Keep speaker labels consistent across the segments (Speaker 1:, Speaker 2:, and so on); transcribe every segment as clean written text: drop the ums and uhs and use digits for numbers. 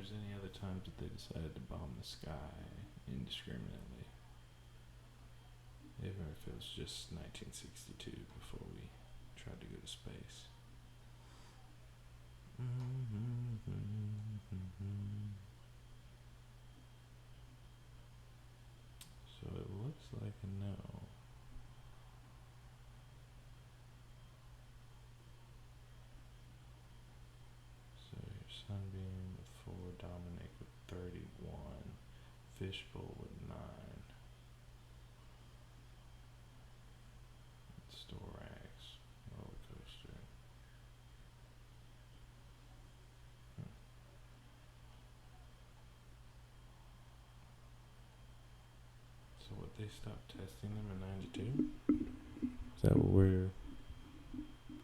Speaker 1: there's any other times that they decided to bomb the sky indiscriminately. Even if it was just 1962 before we tried to go to space. So it looks like a no. So your Sunbeam with 4, Dominic with 31, Fishbowl with 9, Storax, Roller Coaster. So what, they stopped testing them in 92? Is that what we're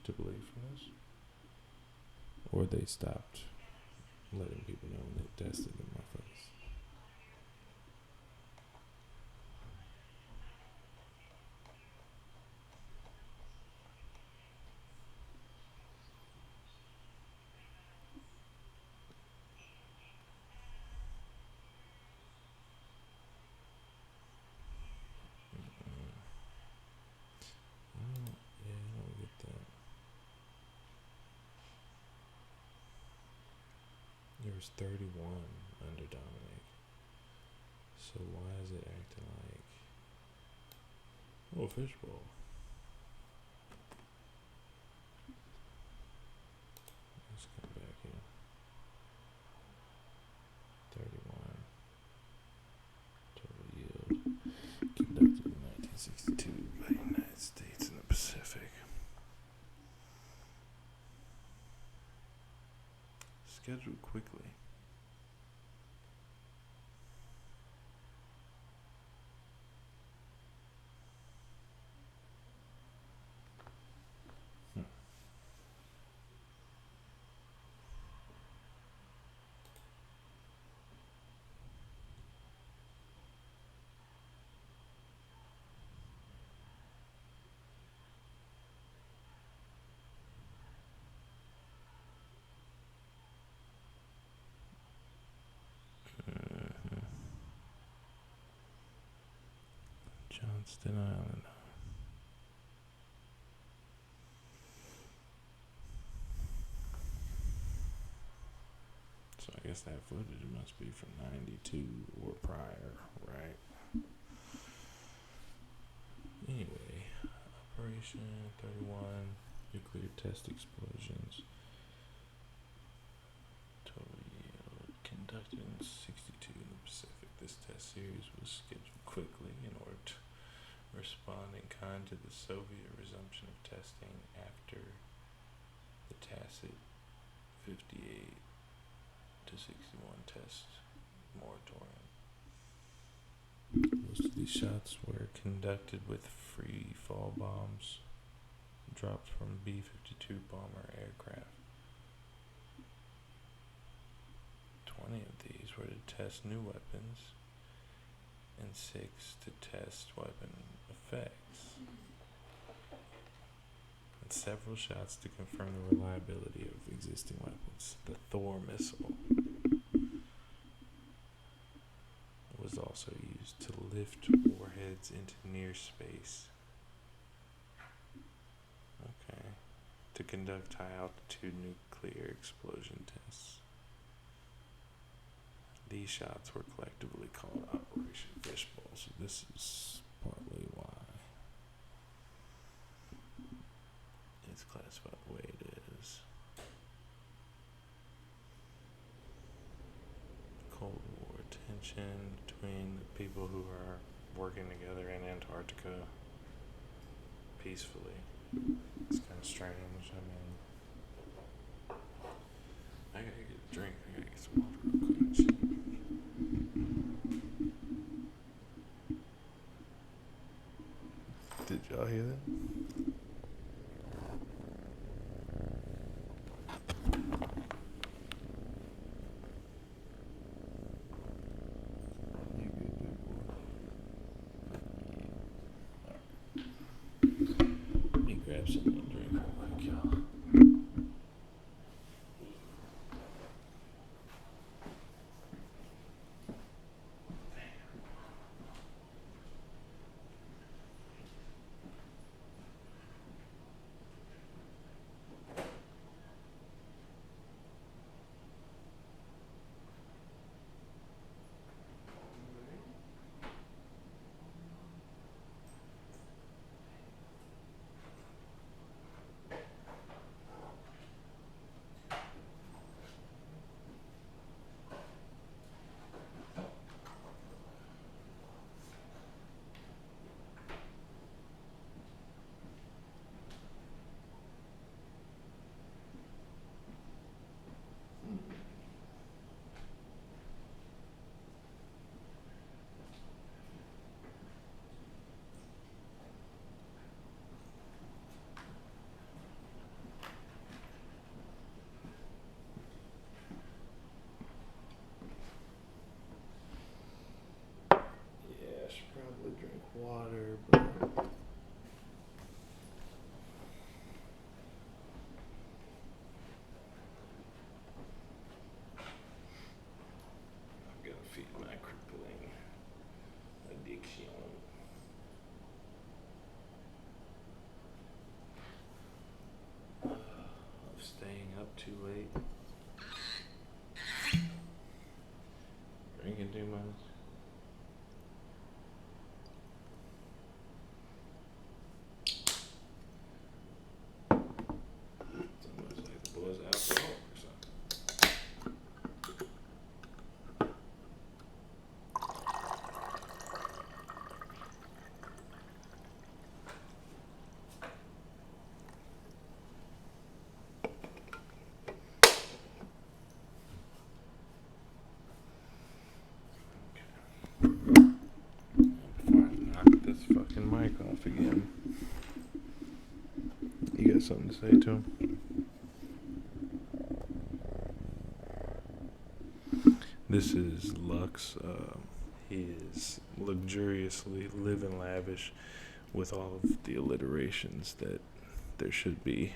Speaker 1: to believe from this? Or they stopped letting people know when they tested them, I think. Yeah, I don't get that. There was 31 under Dominic. So why is it acting like... Oh, Fishbowl. Let's come back here. 31. Total yield. Conducted in 1962 by the United States and the Pacific. Scheduled quickly. Johnston Island. So I guess that footage must be from 92 or prior, right? Anyway, Operation 31, nuclear test explosions. Total yield conducted in 62 in the Pacific. This test series was scheduled quickly in order to respond in kind to the Soviet resumption of testing after the tacit 58 to 61 test moratorium. Most of these shots were conducted with free fall bombs dropped from B-52 bomber aircraft. 20 of these were to test new weapons and 6 to test weapon effects, and several shots to confirm the reliability of existing weapons. The Thor missile was also used to lift warheads into near space. Okay. To conduct high altitude nuclear explosion tests. These shots were collectively called Operation Fishbowl, so this is partly why it's classified the way it is. Cold War tension between the people who are working together in Antarctica peacefully. It's kind of strange. I mean, I gotta get a drink. I gotta get some water real quick. Shit. Did y'all hear that? You good, big boy? Let me grab something to drink real quick, y'all. something to say to him? This is Lux. He is luxuriously living lavish with all of the alliterations that there should be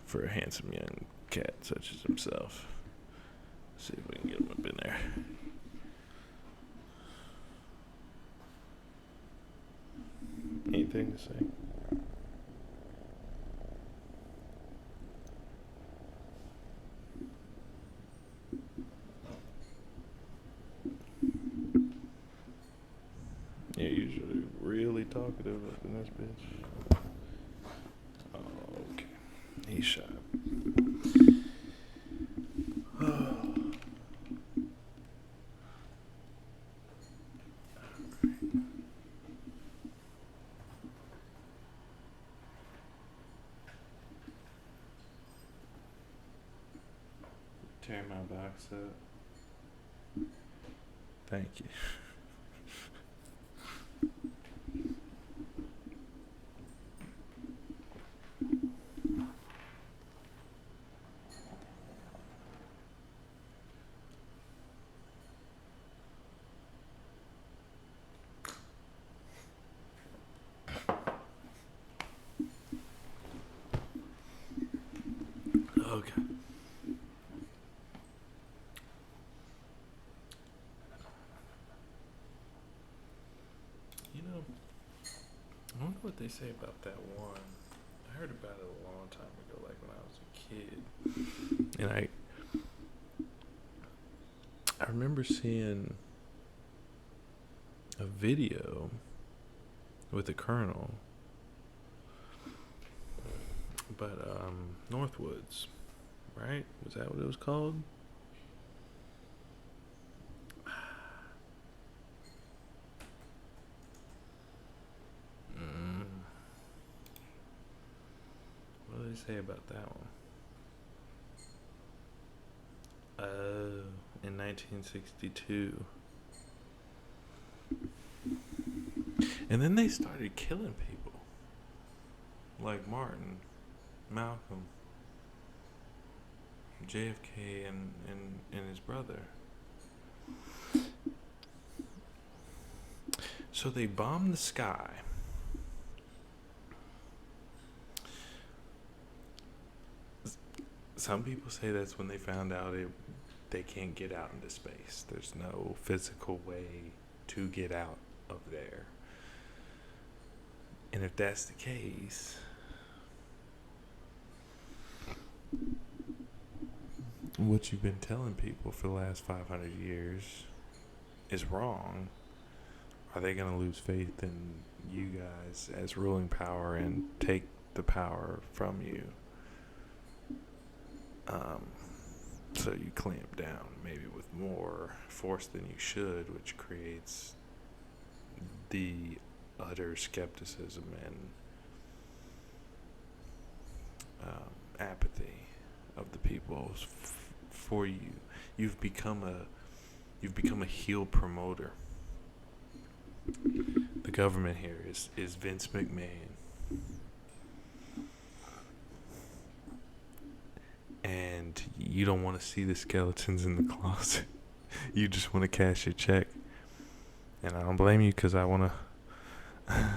Speaker 1: for a handsome young cat such as himself. Let's see if we can get him up in there. Anything to say? You're usually really talkative up in this bitch. Oh, okay. He's shy. Tear my box up. Thank you. Okay. You know, I wonder what they say about that one. I heard about it a long time ago, like when I was a kid. And I remember seeing a video with the Colonel, but Northwoods, right? Was that what it was called? What did they say about that one? In 1962. And then they started killing people. Like Martin, Malcolm, JFK, and his brother. So they bombed the sky. Some people say that's when they found out they can't get out into space. There's no physical way to get out of there. And if that's the case, what you've been telling people for the last 500 years is wrong. Are they going to lose faith in you guys as ruling power and take the power from you? So you clamp down maybe with more force than you should, which creates the utter skepticism and apathy of the people for you. You've become a heel promoter. The government here is Vince McMahon. And you don't want to see the skeletons in the closet. You just want to cash your check. And I don't blame you, because I want to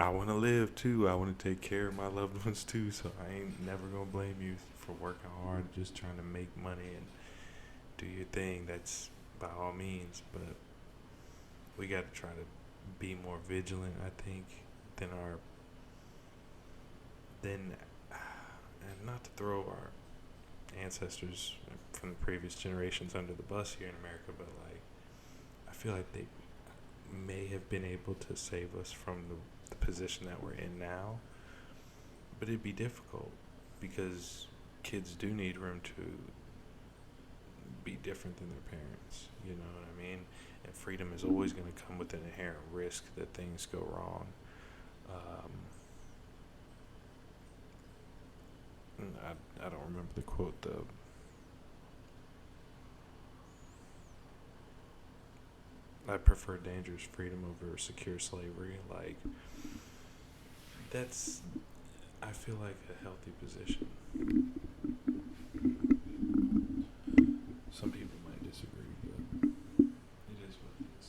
Speaker 1: live too. I want to take care of my loved ones too. So I ain't never going to blame you for working hard, just trying to make money and do your thing. That's by all means. But we got to try to be more vigilant, I think, than and not to throw our ancestors from the previous generations under the bus here in America, but like, I feel like they may have been able to save us from the position that we're in now, but it'd be difficult because kids do need room to be different than their parents, you know what I mean? And freedom is always going to come with an inherent risk that things go wrong. I don't remember the quote though. I prefer dangerous freedom over secure slavery. Like, that's feel like a healthy position. Some people might disagree, but it is what it is.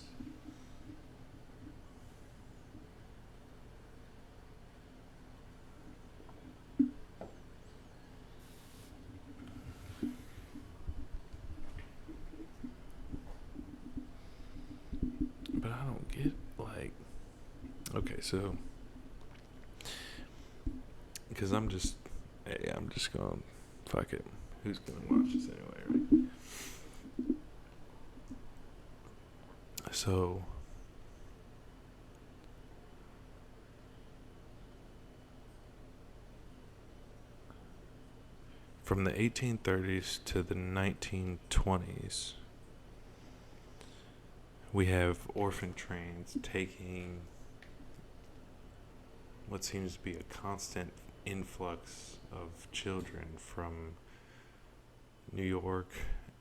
Speaker 1: But I don't get, like, okay, so, because I'm just going, fuck it. Who's going to watch this anyway, right? So, from the 1830s to the 1920s, we have orphan trains taking what seems to be a constant influx of children from New York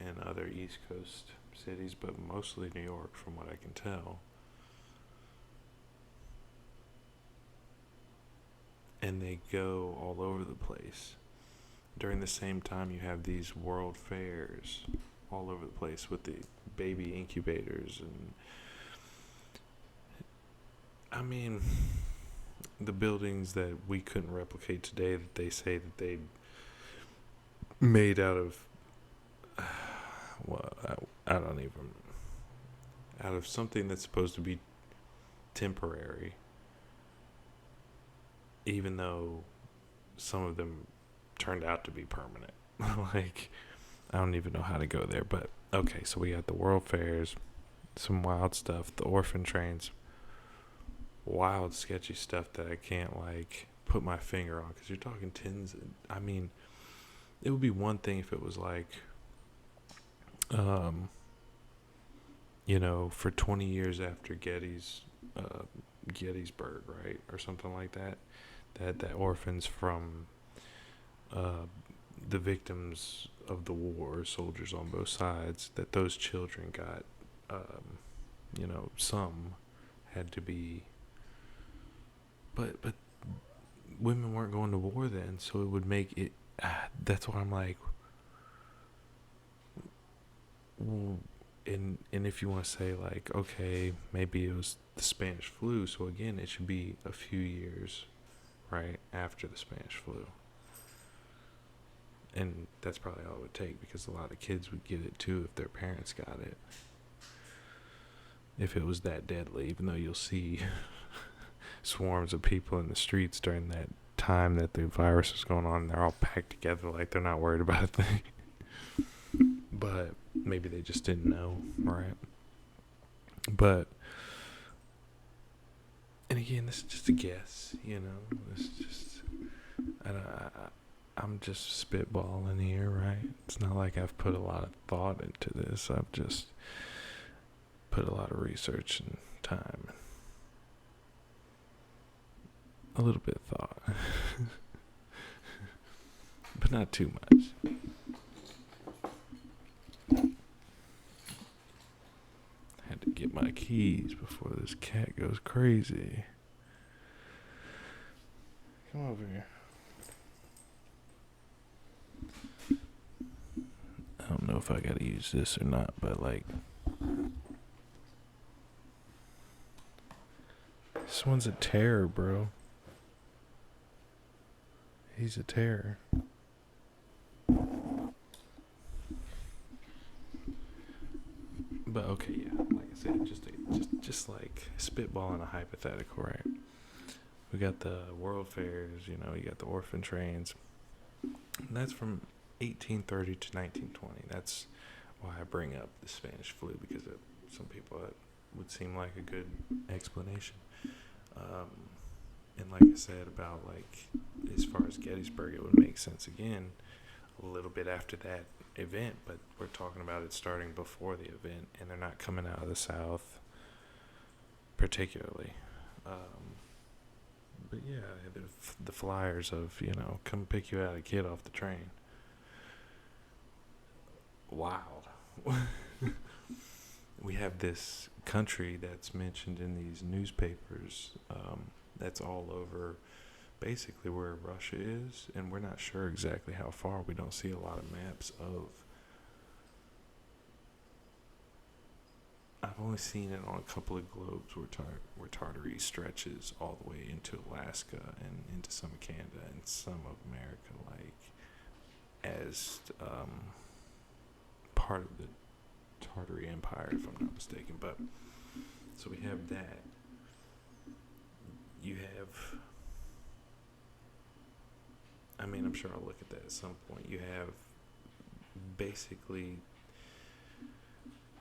Speaker 1: and other East Coast cities, but mostly New York from what I can tell. And they go all over the place. During the same time, you have these world fairs all over the place with the baby incubators. And I mean, the buildings that we couldn't replicate today that they say that they made out of, well, I don't even, out of something that's supposed to be temporary, even though some of them turned out to be permanent. Like, I don't even know how to go there, but okay, so we got the world fairs, some wild stuff, the orphan trains, wild sketchy stuff that I can't like put my finger on, because you're talking tens. I mean, it would be one thing if it was like, you know, for 20 years after Gettysburg, right, or something like that, that orphans from the victims of the war, soldiers on both sides, that those children got, you know, some had to be, but women weren't going to war then, so it would make it, that's why I'm like, and if you want to say like, okay, maybe it was the Spanish flu, so again, it should be a few years, right, after the Spanish flu. And that's probably all it would take, because a lot of kids would get it too if their parents got it. If it was that deadly, even though you'll see swarms of people in the streets during that time that the virus is going on, and they're all packed together like they're not worried about a thing. But maybe they just didn't know, right? But, and again, this is just a guess, you know. It's just, I'm just spitballing here, right? It's not like I've put a lot of thought into this. I've just put a lot of research and time, a little bit of thought, but not too much. Had to get my keys before this cat goes crazy. Come over here. I don't know if I gotta use this or not, but like, this one's a terror, bro. He's a terror. But okay, yeah, like I said, just like spitballing a hypothetical, right? We got the world fairs, you know, you got the orphan trains. And that's from 1830 to 1920. That's why I bring up the Spanish flu, because some people it would seem like a good explanation. And like I said about like, as far as Gettysburg, it would make sense again a little bit after that event, but we're talking about it starting before the event, and they're not coming out of the South particularly. But yeah, the flyers of, you know, come pick you out a kid off the train. Wild. We have this country that's mentioned in these newspapers, that's all over basically where Russia is, and we're not sure exactly how far. We don't see a lot of maps of. I've only seen it on a couple of globes where Tartary stretches all the way into Alaska and into some of Canada and some of America, like as part of the Tartary Empire, if I'm not mistaken. But so we have that. You have. I mean, I'm sure I'll look at that at some point. You have basically.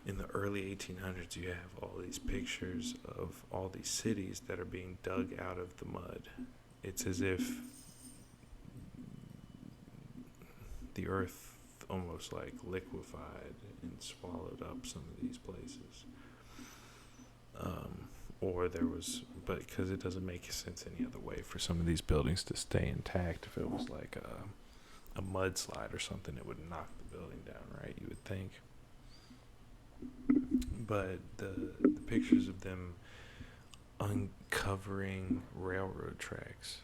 Speaker 1: In the early 1800s, you have all these pictures of all these cities that are being dug out of the mud. It's as if the earth almost like liquefied and swallowed up some of these places. Or there was, but because it doesn't make sense any other way for some of these buildings to stay intact. If it was like a mudslide or something, it would knock the building down, right? You would think. But the pictures of them uncovering railroad tracks.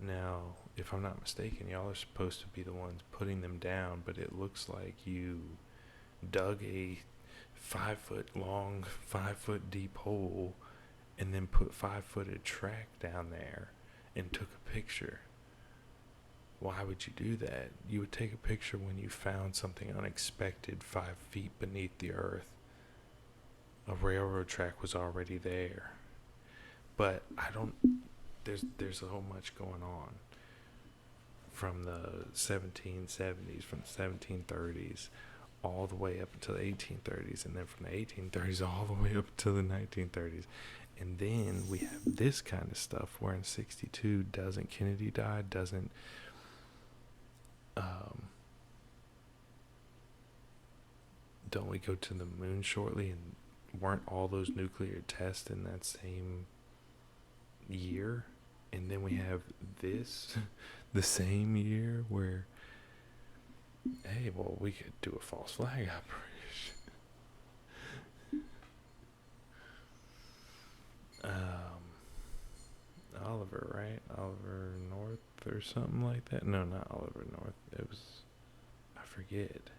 Speaker 1: Now, if I'm not mistaken, y'all are supposed to be the ones putting them down, but it looks like you dug a 5 foot long, 5 foot deep hole and then put 5 foot of track down there and took a picture. Why would you do that? You would take a picture when you found something unexpected 5 feet beneath the earth. A railroad track was already there. But there's so much going on. From the 1770s, from the 1730s, all the way up until the 1830s, and then from the 1830s all the way up to the 1930s. And then we have this kind of stuff where in 62, doesn't Kennedy die? Don't we go to the moon shortly? And weren't all those nuclear tests in that same year? And then we have this the same year where, hey, well, we could do a false flag operation. Oliver, right? Oliver North or something like that? No, not Oliver North. It was, I forget.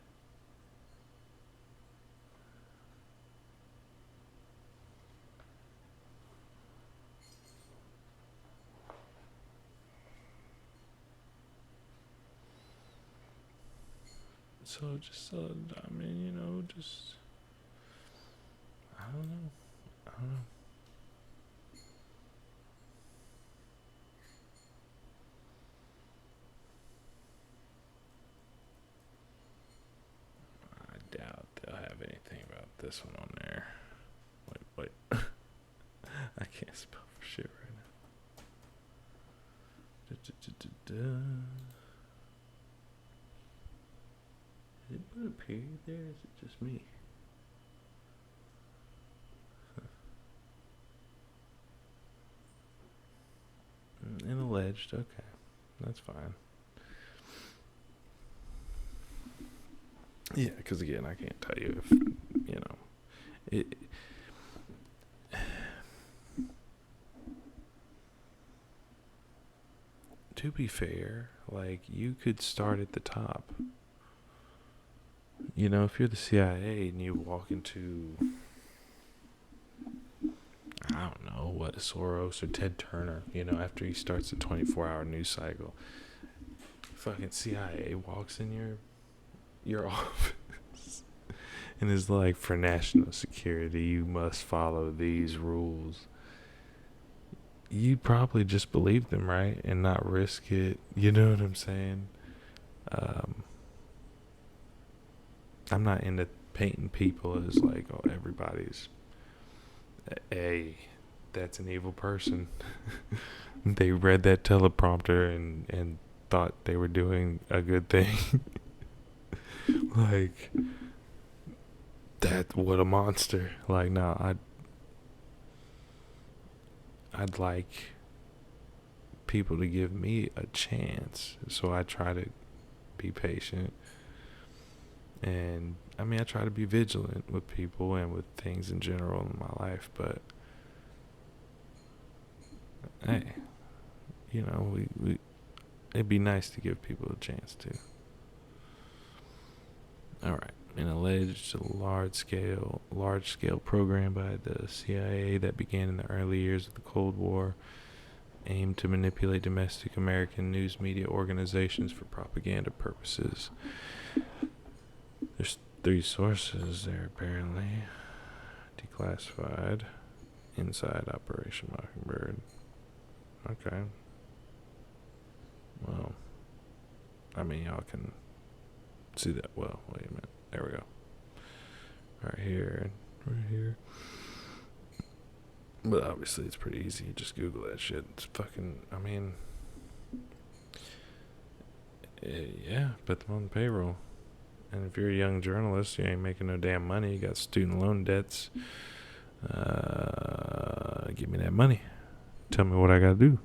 Speaker 1: So just, I mean, just, I don't know. I doubt they'll have anything about this one on there. Wait. I can't spell for shit right now. Did it put a period there? Is it just me? And alleged. Okay. That's fine. Yeah, because again, I can't tell you if, it. To be fair, like, you could start at the top. If you're the CIA and you walk into, I don't know, what, Soros or Ted Turner, after he starts the 24-hour news cycle, fucking CIA walks in your office and is like, for national security, you must follow these rules. You'd probably just believe them, right? And not risk it. You know what I'm saying? I'm not into painting people as like, oh, everybody's that's an evil person. They read that teleprompter and thought they were doing a good thing. Like, what a monster. Like, no, I'd like people to give me a chance. So I try to be patient. And, I mean, I try to be vigilant with people and with things in general in my life. But, hey, it'd be nice to give people a chance to. All right. An alleged large-scale program by the CIA that began in the early years of the Cold War aimed to manipulate domestic American news media organizations for propaganda purposes. There's 3 sources there, apparently. Declassified. Inside Operation Mockingbird. Okay. Well, I mean, y'all can see that. Well, wait a minute. There we go. Right here. But obviously it's pretty easy. You just Google that shit. It's fucking, I mean, yeah, put them on the payroll. And if you're a young journalist, you ain't making no damn money. You got student loan debts. Give me that money. Tell me what I gotta do.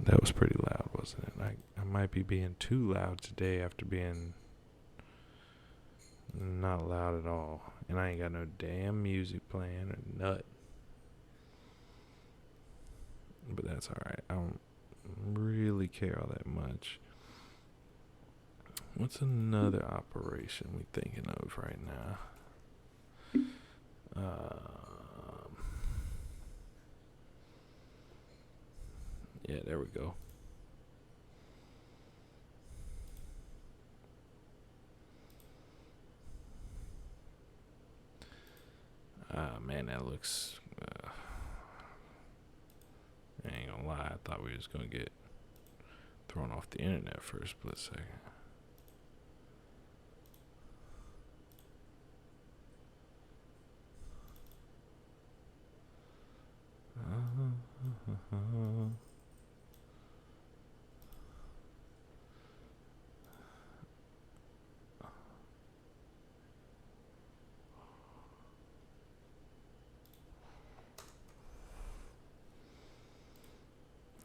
Speaker 1: That was pretty loud, wasn't it? I might be being too loud today after being not loud at all. And I ain't got no damn music playing or nut. But that's alright. I don't really care all that much. What's another operation we thinking of right now? Yeah, there we go. Man, that looks... I ain't gonna lie, I thought we was gonna get thrown off the internet for a split second.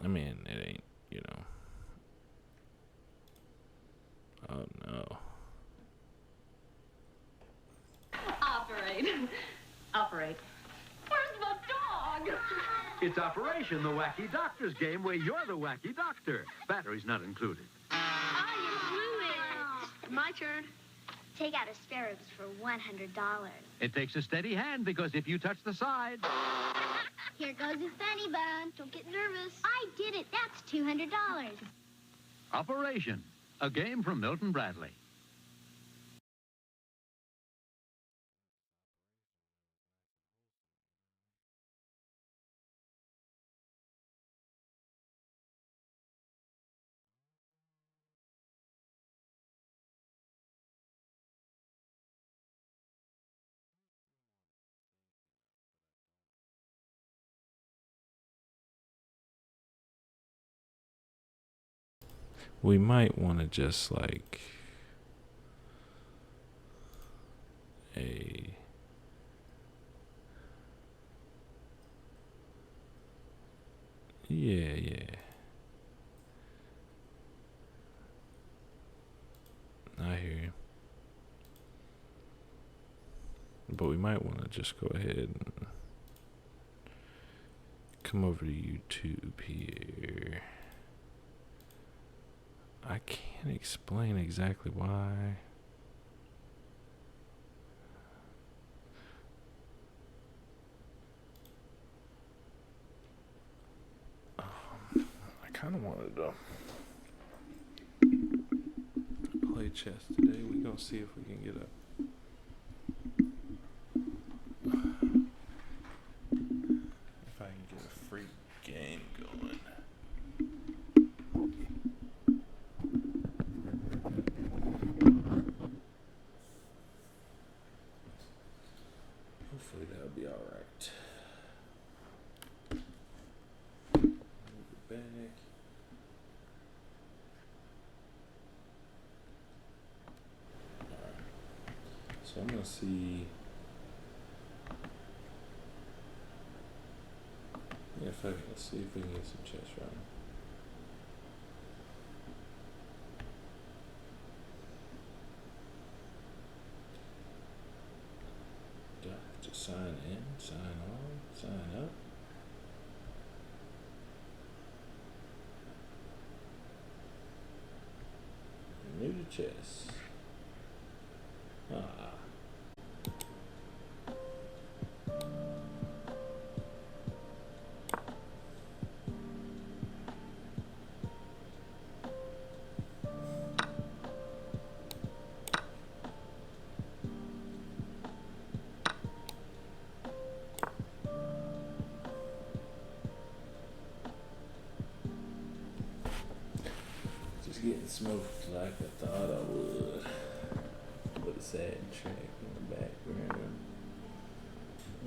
Speaker 1: I mean, it ain't, Oh, no.
Speaker 2: Operate. Where's the dog?
Speaker 3: It's Operation the Wacky Doctor's game where you're the wacky doctor. Batteries not included.
Speaker 2: Ah, you blew it. My turn.
Speaker 4: Take out asparagus for $100.
Speaker 3: It takes a steady hand because if you touch the side...
Speaker 4: Here goes his funny bone. Don't get nervous. I did it. That's $200.
Speaker 3: Operation, a game from Milton Bradley.
Speaker 1: We might want to just like yeah. I hear you. But we might want to just go ahead and come over to YouTube here. I can't explain exactly why. I kind of wanted to play chess today. We're going to see if we can get if I can get a free game going. Hopefully that'll be alright. Move it back. Alright. So I'm gonna see let's see if we can get some chess running. Do I have to sign in, sign on, sign up? Chess. Ah. Just getting smoked like I thought I would. With a sad track in the background. I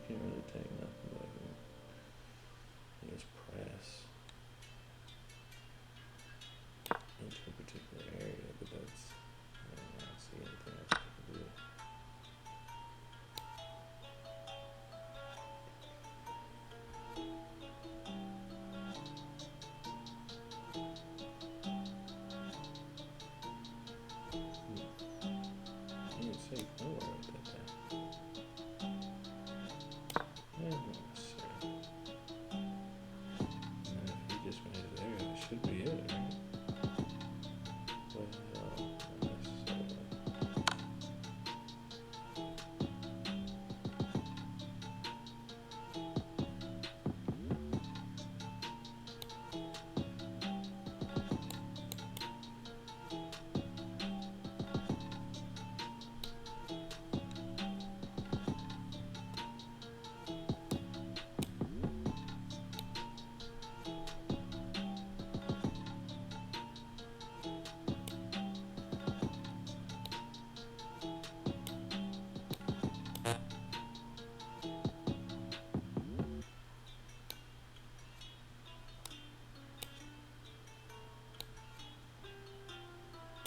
Speaker 1: can't really take nothing like it. I guess press into a particular area, but that's, I don't see anything else I can do. You ain't safe nowhere at that time. Yeah, no, sir. And if he just made it there, that should be it, right? Well, not necessarily.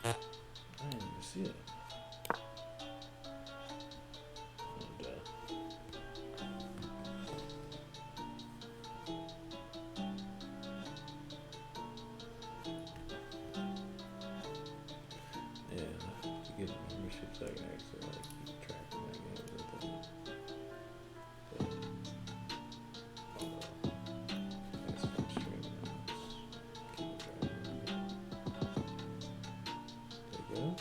Speaker 1: I didn't even see it. And, yeah, to get memberships, I can actually like keep track of my games, I think. But, I guess if I'm streaming, I'm just keeping track of it. There you go.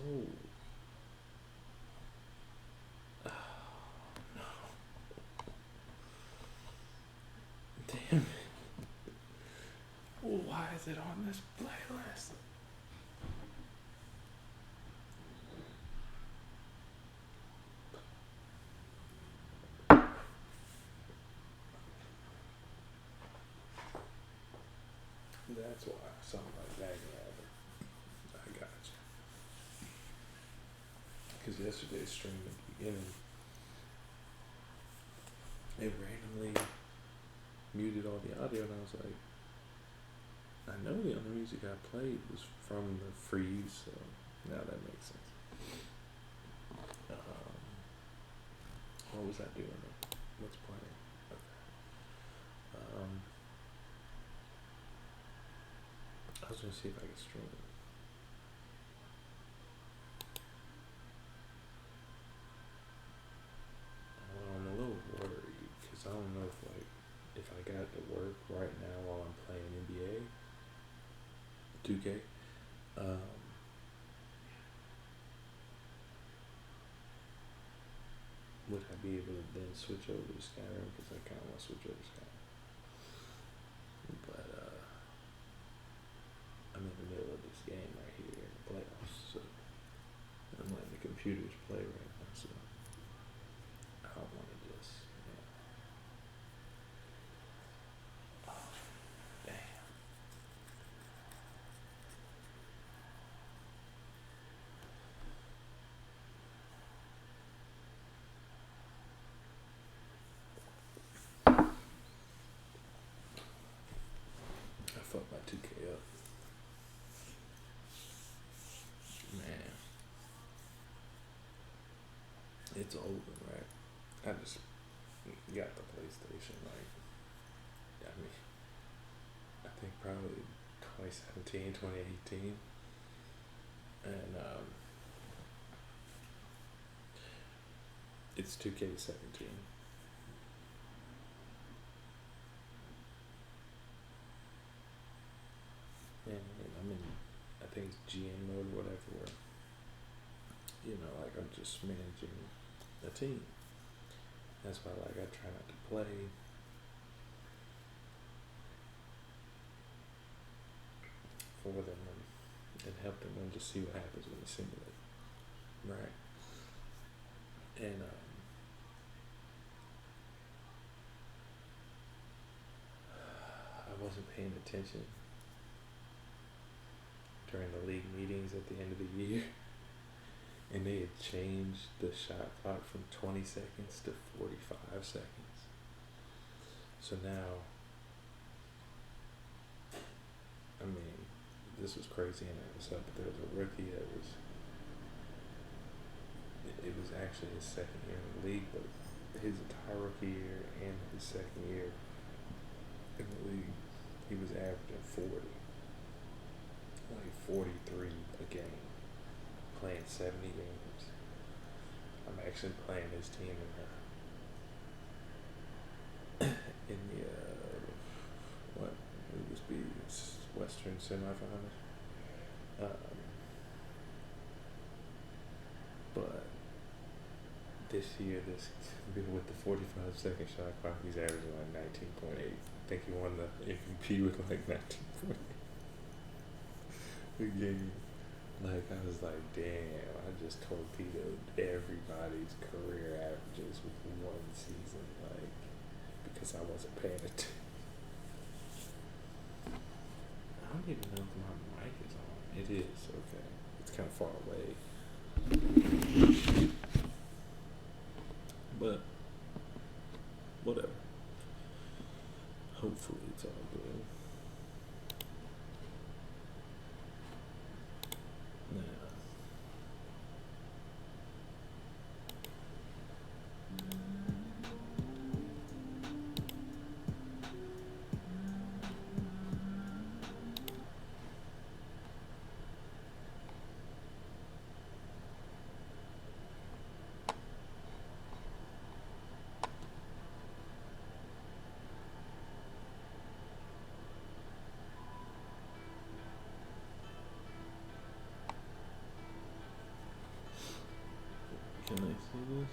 Speaker 1: Oh, no. Damn it. Well, why is it on this playlist? That's why something like that can happen. I got you. Because yesterday's stream at the beginning, it randomly muted all the audio, and I was like, I know the only music I played was from the freeze, so now that makes sense. What was I doing? What's playing? Okay. I was gonna see if I could stream it. I'm a little worried because I don't know if I got to work right now while I'm playing NBA 2K. Would I be able to then switch over to Skyrim? Because I kind of want to switch over to Skyrim. But I'm in the middle of this game right here in the playoffs, so I'm letting the computers play right now, so I don't want to just, oh, damn. I fucked my 2K up. Man. It's over, right? I just got the PlayStation, like, I mean, I think probably 2017, 2018. And, it's 2K17. And I'm in, I think it's GM mode or whatever, where, like I'm just managing a team. That's why, like, I try not to play for them and help them and just see what happens when you simulate, right? And I wasn't paying attention during the league meetings at the end of the year, and they had changed the shot clock from 20 seconds to 45 seconds. So now, I mean, this was crazy and it was up, but there was a rookie that it was actually his second year in the league, but his entire rookie year and his second year in the league, he was averaging 43 a game, playing 70 games. I'm actually playing his team in the what would this be? Western semifinals. But this year, with the 45-second shot clock, he's averaging like 19.8. I think he won the MVP with like 19.8 a game. Like, I was like, damn, I just torpedoed everybody's career averages with one season, like, because I wasn't paying attention. I don't even know if my mic is on. It is, okay. It's kind of far away. But, whatever. Hopefully it's all good. Now, Can I see this?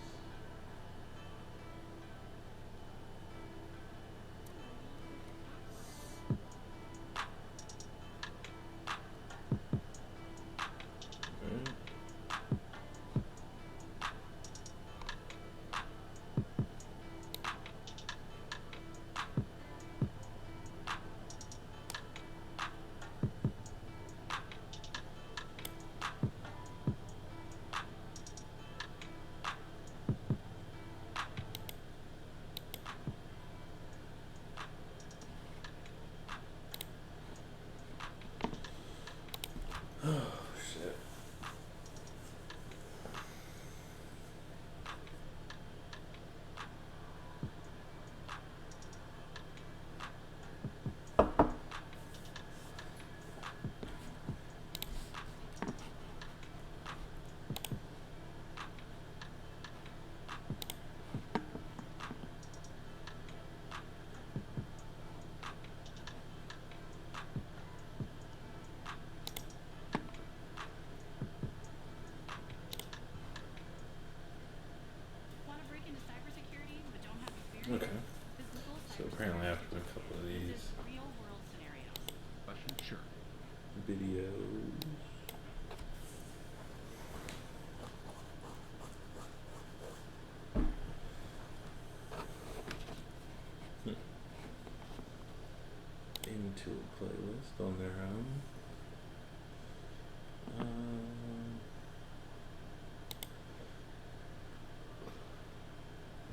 Speaker 1: Alright. Oh shit.
Speaker 5: Want to break into cybersecurity but don't have experience?
Speaker 1: Okay.
Speaker 5: Because Google
Speaker 1: So apparently after a couple of
Speaker 5: uses
Speaker 1: these
Speaker 5: real-world scenarios.
Speaker 3: Question? Sure.
Speaker 1: videos. Into a playlist on their own.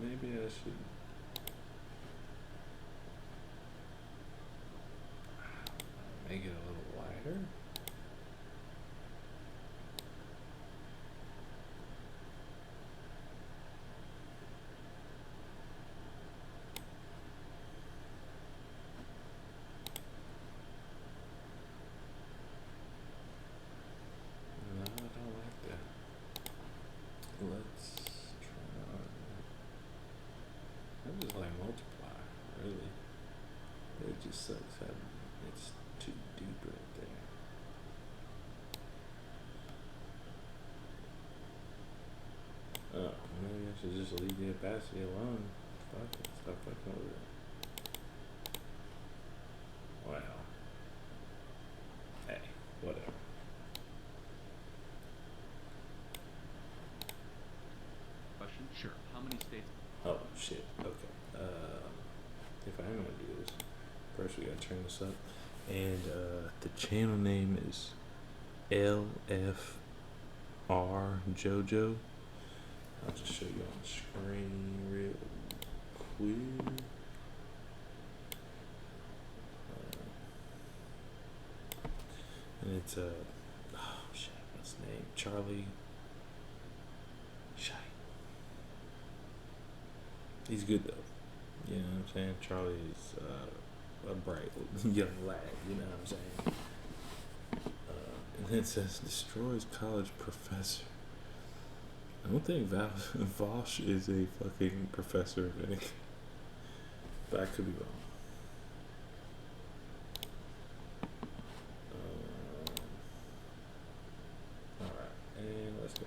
Speaker 1: Maybe I should make it a little wider. No, I don't like that. Let's try. I just like multiply, really. It just sucks how it's too deep right there. Oh, maybe I should just leave the opacity alone. Fuck it, stop fucking with it. Wow. Hey, whatever.
Speaker 3: Question? Sure. How many states?
Speaker 1: Oh shit. Okay. If I am gonna do this, first we gotta turn this up, and the channel name is LFR JoJo. I'll just show you on the screen real quick. And it's oh shit, what's his name? Charlie. Shite. He's good though. You know what I'm saying? Charlie is a bright young lad. You know what I'm saying? And then it says destroys college professor. I don't think Vosh is a fucking professor of anything, but I could be wrong. All right, and let's go.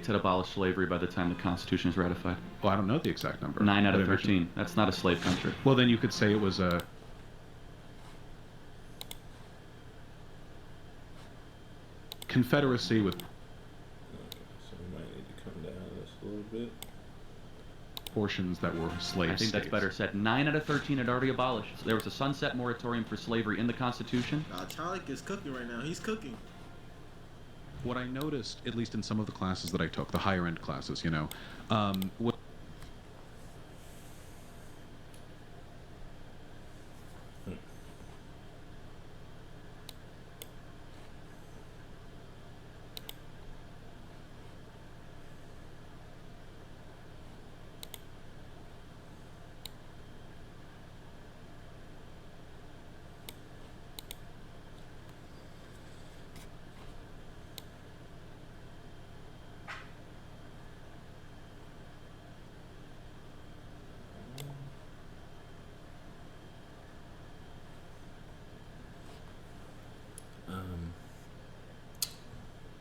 Speaker 6: To abolish slavery by the time the Constitution is ratified.
Speaker 7: Well, I don't know the exact number.
Speaker 6: 9 out
Speaker 7: But
Speaker 6: of
Speaker 7: eventually-
Speaker 6: 13. That's not a slave country.
Speaker 7: Well, then you could say it was a confederacy with
Speaker 1: Okay, so we might need to come down this a little bit.
Speaker 7: portions that were slave
Speaker 6: I think that's
Speaker 7: states.
Speaker 6: better said. 9 out of 13 had already abolished. There was a sunset moratorium for slavery in the Constitution.
Speaker 8: Charlie is cooking right now. He's cooking.
Speaker 7: What I noticed, at least in some of the classes that I took, the higher end classes, you know, what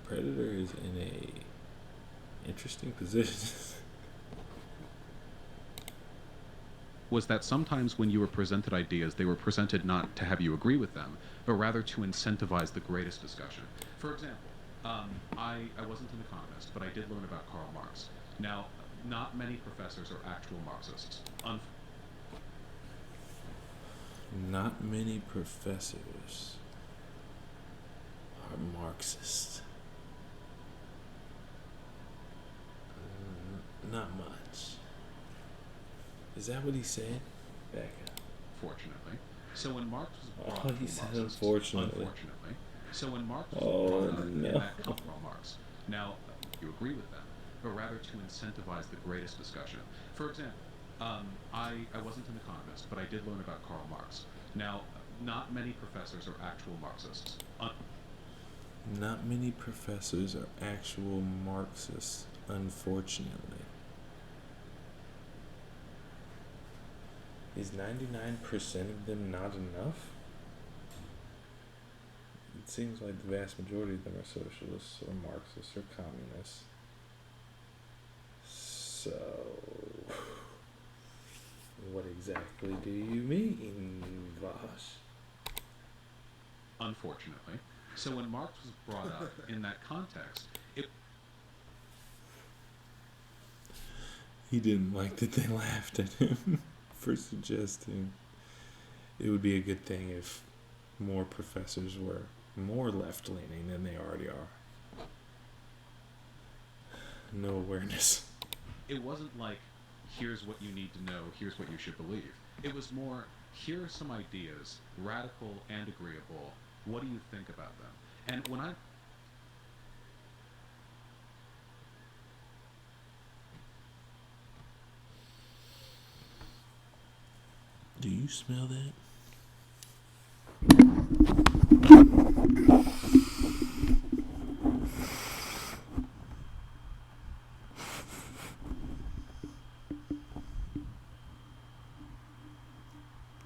Speaker 1: Predator is in Interesting position.
Speaker 7: Was that sometimes when you were presented ideas, they were presented not to have you agree with them, but rather to incentivize the greatest discussion. For example, I wasn't an economist, but I did learn about Karl Marx. Now, not many professors are actual Marxists.
Speaker 1: Not many professors are Marxist. Not much. Is that what he said? Back up.
Speaker 7: Fortunately. So when Marx was brought
Speaker 1: Oh,
Speaker 7: up,
Speaker 1: he said unfortunately.
Speaker 7: unfortunately. So when Marx was
Speaker 1: Oh,
Speaker 7: brought up,
Speaker 1: no.
Speaker 7: and that comes from Marx. Now, you agree with them, but rather to incentivize the greatest discussion. For example, I wasn't an economist, but I did learn about Karl Marx. Now, not many professors are actual Marxists.
Speaker 1: Not many professors are actual Marxists, unfortunately. Is 99% of them not enough? It seems like the vast majority of them are socialists or Marxists or communists. So, what exactly do you mean, Vosh?
Speaker 7: Unfortunately. So when Marx was brought up in that context,
Speaker 1: He didn't like that they laughed at him for suggesting it would be a good thing if more professors were more left-leaning than they already are. No awareness.
Speaker 7: it wasn't like, here's what you need to know, here's what you should believe. It was more, here are some ideas, radical and agreeable. What do you think about them? And when I
Speaker 1: Do you smell that?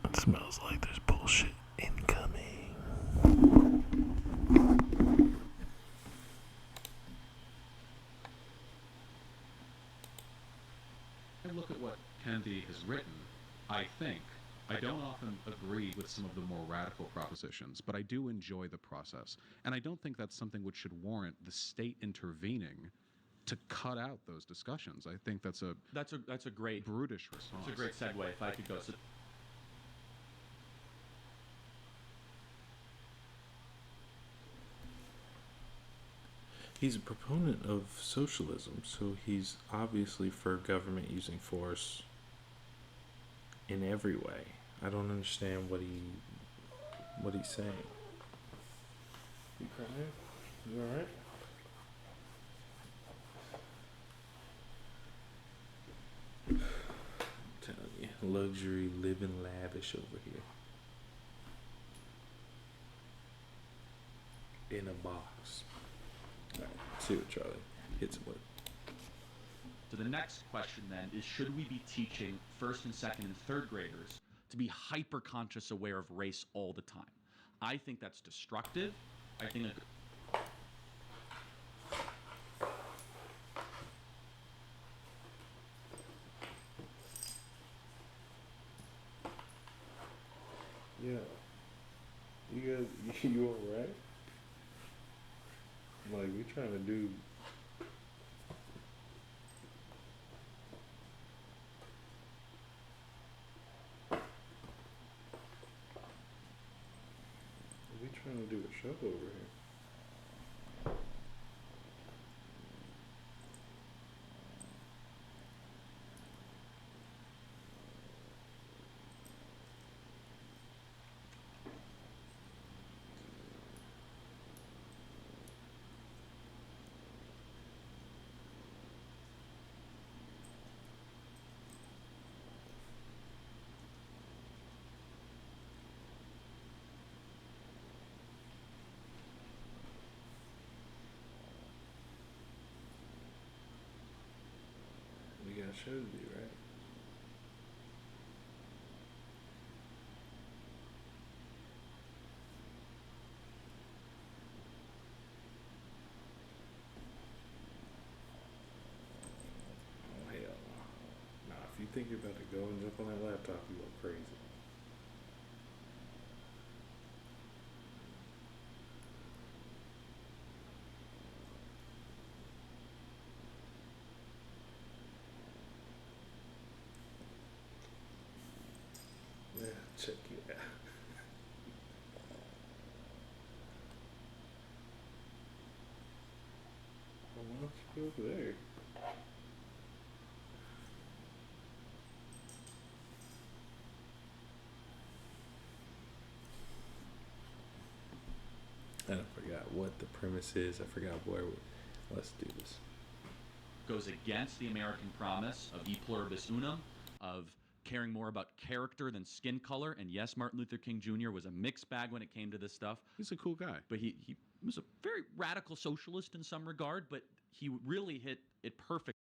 Speaker 1: It smells like there's bullshit incoming.
Speaker 7: look at what Kennedy has written, I don't often agree with some of the more radical propositions, but I do enjoy the process. And I don't think that's something which should warrant the state intervening to cut out those discussions. I think that's a
Speaker 6: great
Speaker 7: brutish response.
Speaker 6: It's a great segue. If I could go. So
Speaker 1: He's a proponent of socialism, so he's obviously for government using force in every way. I don't understand what he's saying. You crying? You alright? I'm telling you, luxury, living lavish over here. In a box. Alright, see what Charlie hits him with.
Speaker 6: So the next question then is, should we be teaching first and second and third graders to be hyper conscious aware of race all the time? I think that's destructive. I think
Speaker 1: Yeah. You alright? Like, we trying to do. We trying to do a show over here. We got a show to do, right? think you're about to go and jump on that laptop, you go crazy. Yeah, check it out. Well, why don't you go over there? I forgot what the premise is. I forgot where. Let's do this.
Speaker 6: Goes against the American promise of e pluribus unum, of caring more about character than skin color. And yes, Martin Luther King Jr. was a mixed bag when it came to this stuff.
Speaker 7: He's a cool guy.
Speaker 6: But he was a very radical socialist in some regard, but he really hit it perfect.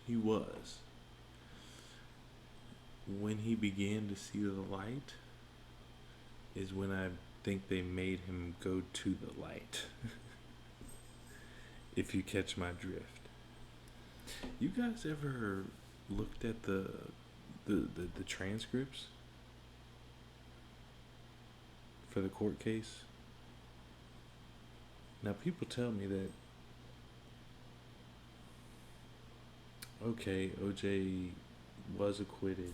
Speaker 1: He was. When he began to see the light is when I think they made him go to the light. If you catch my drift. You guys ever looked at the transcripts for the court case? Now people tell me that okay, OJ was acquitted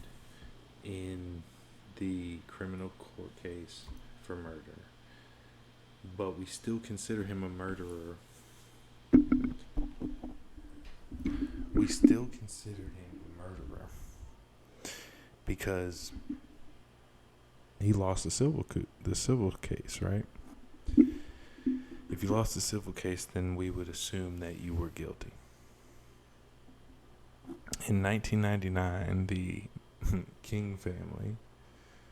Speaker 1: in the criminal court case for murder, but we still consider him a murderer. We still consider him a murderer because he lost the civil case, right? If you lost the civil case, then we would assume that you were guilty. In 1999, the King family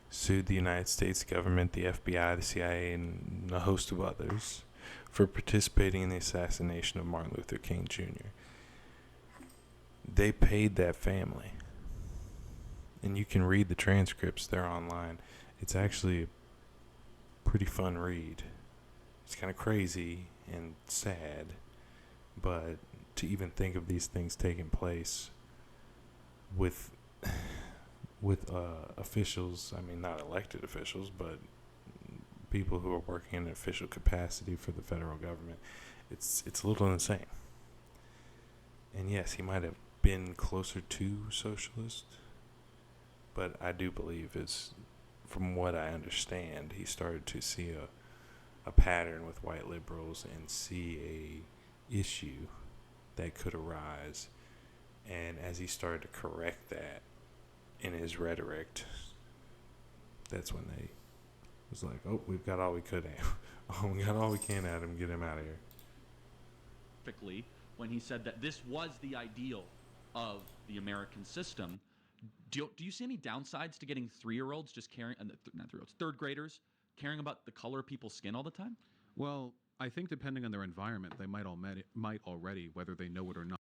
Speaker 1: sued the United States government, the FBI, the CIA, and a host of others for participating in the assassination of Martin Luther King Jr. They paid that family. And you can read the transcripts, they're online. It's actually a pretty fun read. It's kind of crazy and sad, but to even think of these things taking place with officials, I mean not elected officials, but people who are working in an official capacity for the federal government, it's a little insane. And yes, he might have been closer to socialist, but I do believe it's, from what I understand, he started to see a pattern with white liberals and see a issue that could arise. And as he started to correct that in his rhetoric, that's when they was like, oh, we've got all we could have. Oh, we got all we can at him. Get him out of here.
Speaker 6: Perfectly when he said that this was the ideal of the American system. Do you see any downsides to getting 3-year-olds just caring, not 3-year-olds, third graders caring about the color of people's skin all the time?
Speaker 7: Well, I think depending on their environment, they might already, whether they know it or not.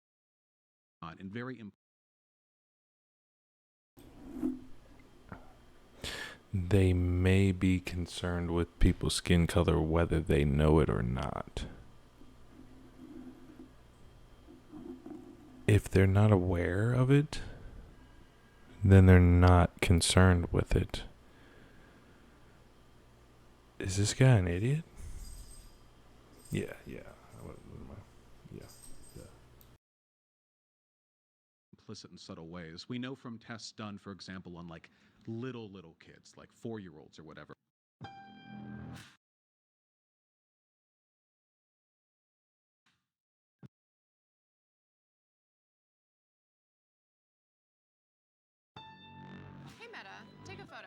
Speaker 7: And very
Speaker 1: They may be concerned with people's skin color whether they know it or not. If they're not aware of it, then they're not concerned with it. Is this guy an idiot? Yeah. Yeah.
Speaker 7: implicit in subtle ways. We know from tests done, for example, on like little kids, like 4-year-olds or whatever.
Speaker 5: Hey, Meta, take a photo.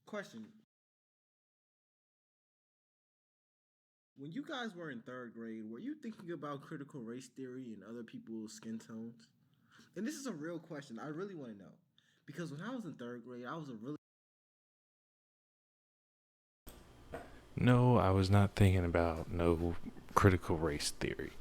Speaker 8: Question. When you guys were in third grade, were you thinking about critical race theory and other people's skin tones? And this is a real question. I really want to know. Because when I was in third grade, I was a really...
Speaker 1: No, I was not thinking about no critical race theory.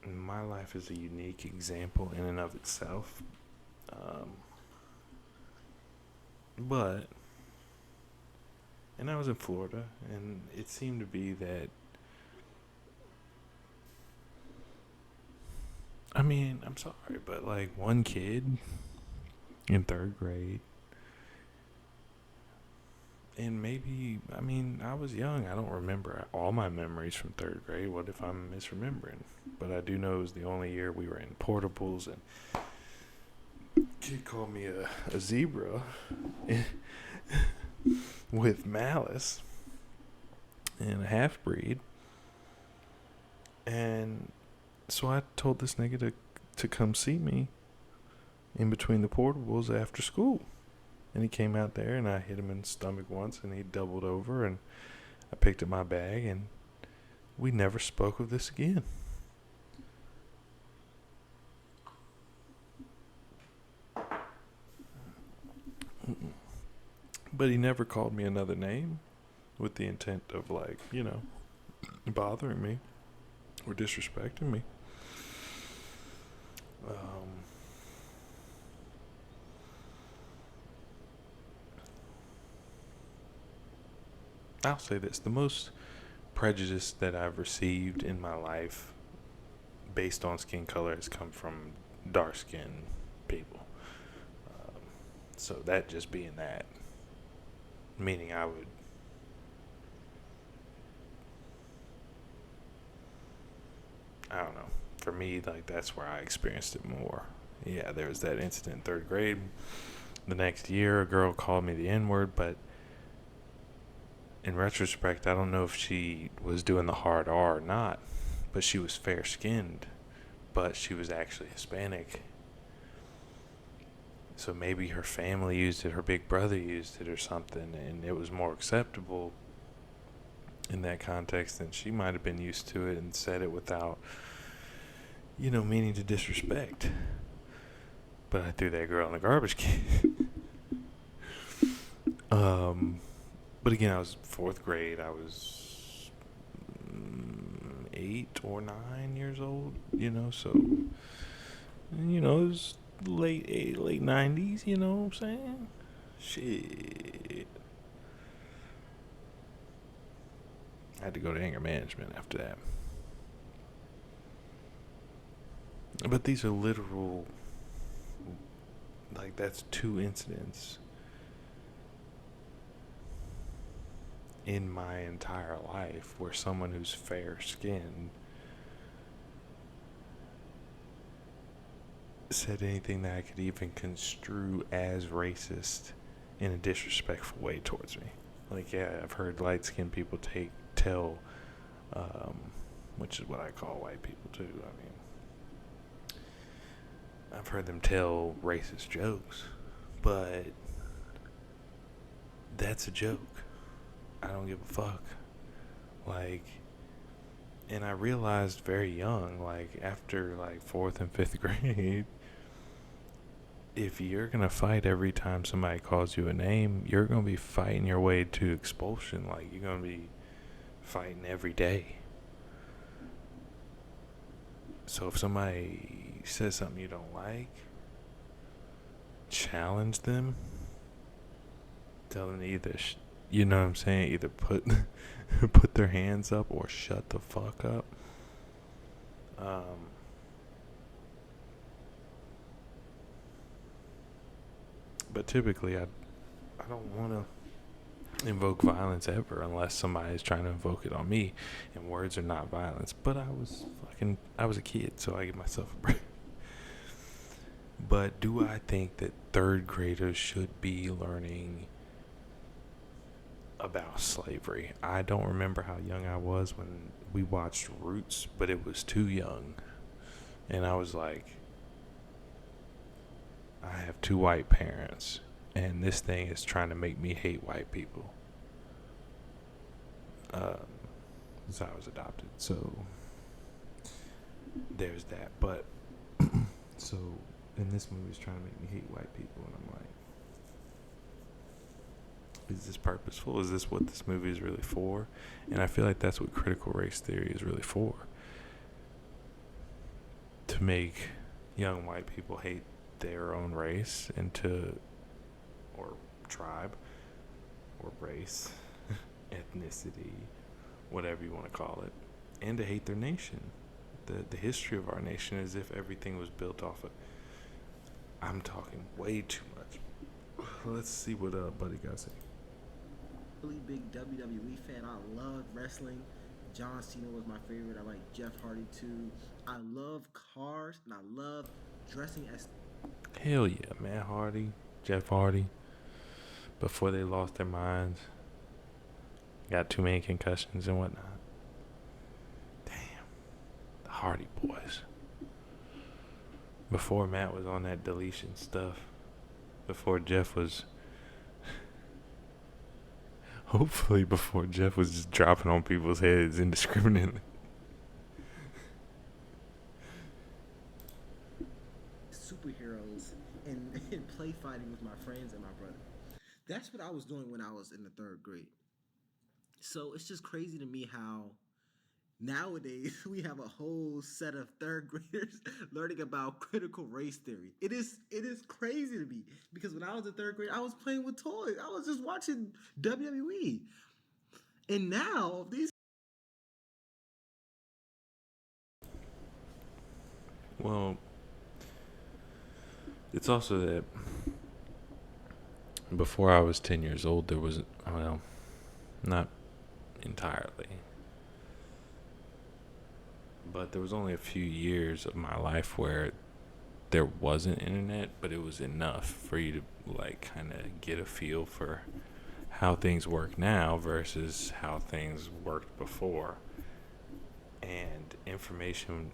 Speaker 1: My life is a unique example in and of itself. But, and I was in Florida, and it seemed to be that, I mean, I'm sorry, but like one kid in third grade, and maybe, I mean, I was young. I don't remember all my memories from third grade. What if I'm misremembering? But I do know it was the only year we were in portables, and kid called me a zebra with malice and a half breed. And so I told this nigga to come see me in between the portables after school. And he came out there, and I hit him in the stomach once, and he doubled over, and I picked up my bag, and we never spoke of this again. But he never called me another name with the intent of, like, you know, bothering me or disrespecting me. I'll say this. The most prejudice that I've received in my life based on skin color has come from dark-skinned people. So that just being that, meaning I don't know. For me, like, that's where I experienced it more. Yeah, there was that incident in third grade. The next year, a girl called me the N-word, but in retrospect, I don't know if she was doing the hard R or not, but she was fair-skinned, but she was actually Hispanic. So maybe her family used it, her big brother used it or something, and it was more acceptable in that context, and she might have been used to it and said it without, you know, meaning to disrespect. But I threw that girl in the garbage can. But again, I was fourth grade. I was 8 or 9 years old, you know, so, you know, it was late 90s, you know what I'm saying? Shit. I had to go to anger management after that. But these are literal, like, that's 2 incidents in my entire life where someone who's fair-skinned said anything that I could even construe as racist in a disrespectful way towards me. Like, yeah, I've heard light-skinned people tell, which is what I call white people too. I mean, I've heard them tell racist jokes, but that's a joke. I don't give a fuck. Like, and I realized very young, like, after, like, 4th and 5th grade, if you're gonna fight every time somebody calls you a name, you're gonna be fighting your way to expulsion. Like, you're gonna be fighting every day. So if somebody says something you don't like, challenge them. Tell them to either, you know what I'm saying, either put put their hands up or shut the fuck up. But typically, I don't want to invoke violence ever unless somebody is trying to invoke it on me, and words are not violence. But I was a kid, so I give myself a break. But do I think that third graders should be learning about slavery? I don't remember how young I was when we watched Roots, but it was too young. And I was like, I have 2 white parents, and this thing is trying to make me hate white people. So I was adopted, so there's that. But so, and this movie is trying to make me hate white people, and I'm like, is this purposeful? Is this what this movie is really for? And I feel like that's what critical race theory is really for. To make young white people hate their own race, and or tribe or race, ethnicity, whatever you want to call it, and to hate their nation. The history of our nation is if everything was built off of. I'm talking way too much. Let's see what Buddy got to say.
Speaker 8: Really big WWE fan. I love wrestling. John Cena was my favorite. I like Jeff Hardy too. I love cars and I love dressing as.
Speaker 1: Hell yeah, Matt Hardy, Jeff Hardy. Before they lost their minds, got too many concussions and whatnot. Damn, the Hardy Boys. Before Matt was on that deletion stuff. Before Jeff was. Hopefully, before Jeff was just dropping on people's heads indiscriminately.
Speaker 8: Superheroes and play fighting with my friends and my brother. That's what I was doing when I was in the third grade. So it's just crazy to me how nowadays we have a whole set of third graders learning about critical race theory. It is crazy to me because when I was in third grade, I was playing with toys. I was just watching WWE. And now these.
Speaker 1: Well, it's also that before I was 10 years old, there was, well, not entirely, but there was only a few years of my life where there wasn't internet, but it was enough for you to like kind of get a feel for how things work now versus how things worked before. And information,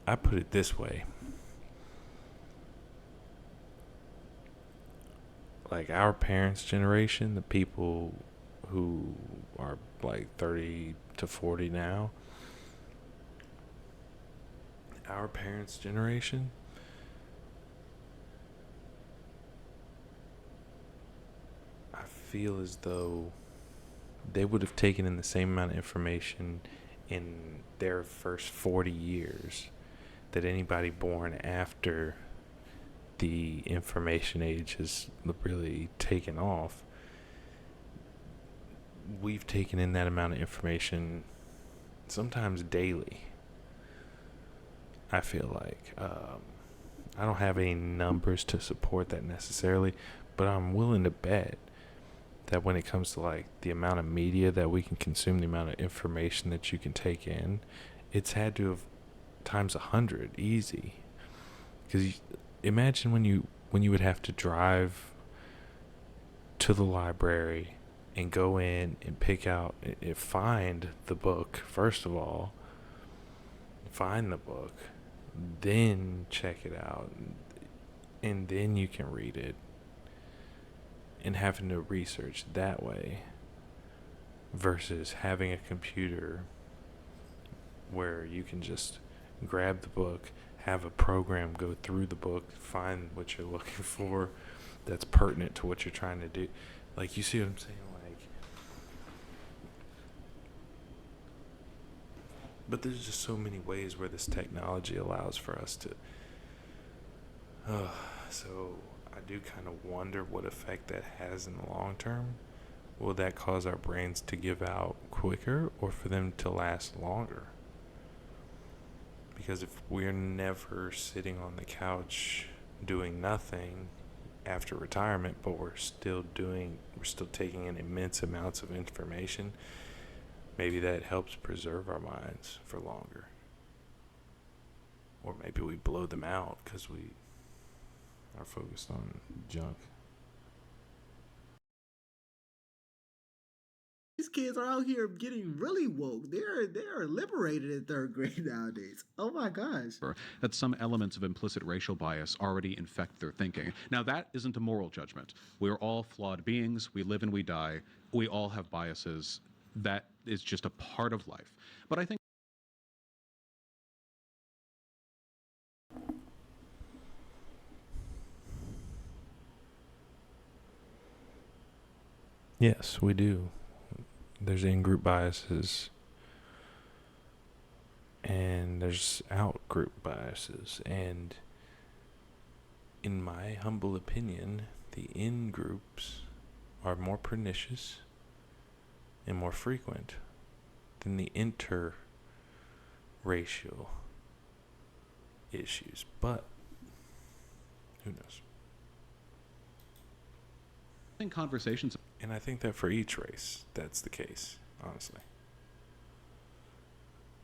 Speaker 1: I put it this way. Like our parents' generation, the people who are like 30 to 40 now, our parents' generation, I feel as though they would have taken in the same amount of information in their first 40 years that anybody born after the information age has really taken off. We've taken in that amount of information sometimes daily. I feel like I don't have any numbers to support that necessarily, but I'm willing to bet that when it comes to like the amount of media that we can consume, the amount of information that you can take in, it's had to have times 100 easy. Because imagine when you would have to drive to the library and go in and pick out and find the book. First of all, find the book, then check it out, and then you can read it, and having to research that way versus having a computer where you can just grab the book, have a program go through the book, find what you're looking for that's pertinent to what you're trying to do. Like, you see what I'm saying? Like, but there's just so many ways where this technology allows for us to so I do kind of wonder what effect that has in the long term. Will that cause our brains to give out quicker or for them to last longer? Because if we're never sitting on the couch doing nothing after retirement, but we're still taking in immense amounts of information, maybe that helps preserve our minds for longer. Or maybe we blow them out because we are focused on junk.
Speaker 8: These kids are out here getting really woke. They're liberated in third grade nowadays. Oh my gosh.
Speaker 7: That some elements of implicit racial bias already infect their thinking. Now, that isn't a moral judgment. We're all flawed beings. We live and we die. We all have biases. That is just a part of life. But I think
Speaker 1: Yes, we do. There's in-group biases and there's out-group biases, and in my humble opinion, the in groups are more pernicious and more frequent than the interracial issues. But who knows?
Speaker 7: I think conversations.
Speaker 1: And I think that for each race, that's the case, honestly.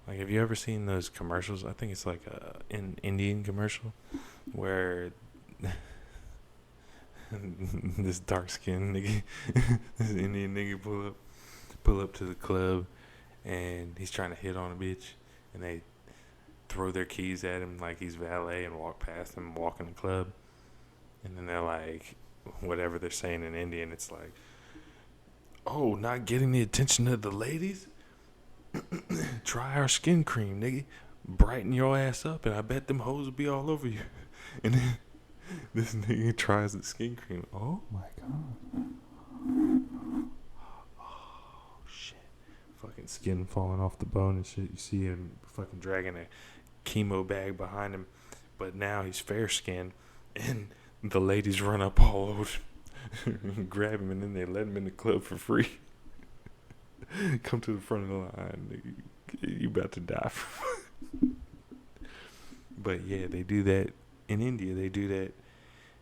Speaker 1: Like, have you ever seen those commercials? I think it's like an Indian commercial where this dark skinned nigga, this Indian nigga pull up to the club, and he's trying to hit on a bitch, and they throw their keys at him like he's valet and walk past him, walk in the club, and then they're like, whatever they're saying in Indian, it's like, oh, not getting the attention of the ladies? Try our skin cream, nigga. Brighten your ass up, and I bet them hoes will be all over you. And then this nigga tries the skin cream. Oh my god. Oh shit. Fucking skin falling off the bone and shit. You see him fucking dragging a chemo bag behind him. But now he's fair skinned, and the ladies run up all over him, grab him, and then they let him in the club for free. Come to the front of the line, nigga. You about to die. But yeah, they do that in India. They do that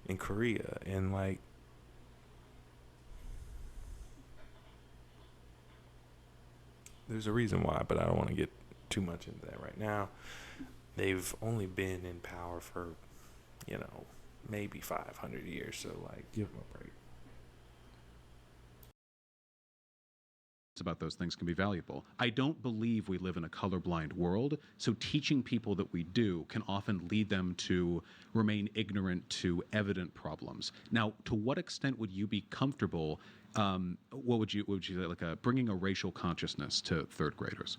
Speaker 1: in Korea. And like, there's a reason why, but I don't want to get too much into that right now. They've only been in power for, maybe 500 years. So like, give them a break.
Speaker 7: About those things can be valuable. I don't believe we live in a colorblind world, so teaching people that we do can often lead them to remain ignorant to evident problems. Now, to what extent would you be comfortable? What would you say, like bringing a racial consciousness to third graders?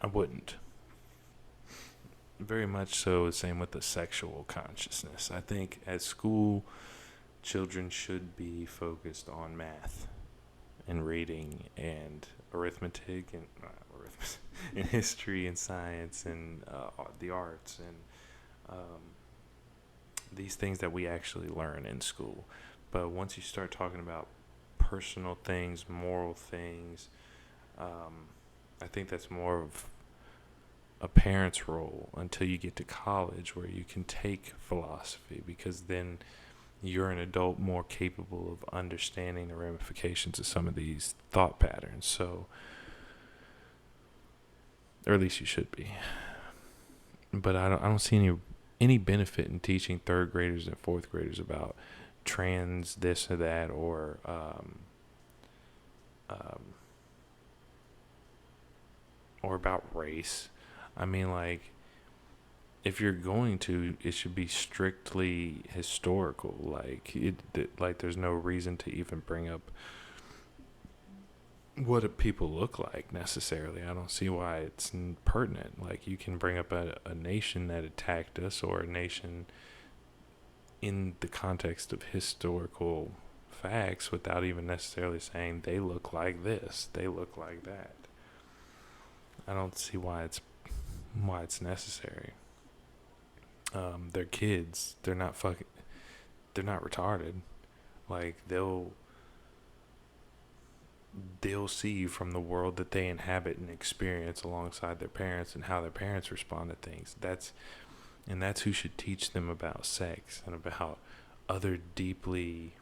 Speaker 1: I wouldn't. Very much so. The same with the sexual consciousness. I think at school, children should be focused on math and reading and arithmetic and history and science and the arts and these things that we actually learn in school. But once you start talking about personal things, moral things, I think that's more of a parent's role until you get to college, where you can take philosophy, because then you're an adult more capable of understanding the ramifications of some of these thought patterns. So, or at least you should be. But I don't see any benefit in teaching third graders and fourth graders about trans this or that, or about race. I mean, like, if you're going to, it should be strictly historical. Like there's no reason to even bring up what do people look like necessarily. I don't see why it's pertinent. Like, you can bring up a nation that attacked us, or a nation in the context of historical facts, without even necessarily saying they look like this, they look like that. I don't see why it's necessary. They're kids. They're not retarded. Like, they'll see from the world that they inhabit and experience alongside their parents, and how their parents respond to things. That's who should teach them about sex and about other deeply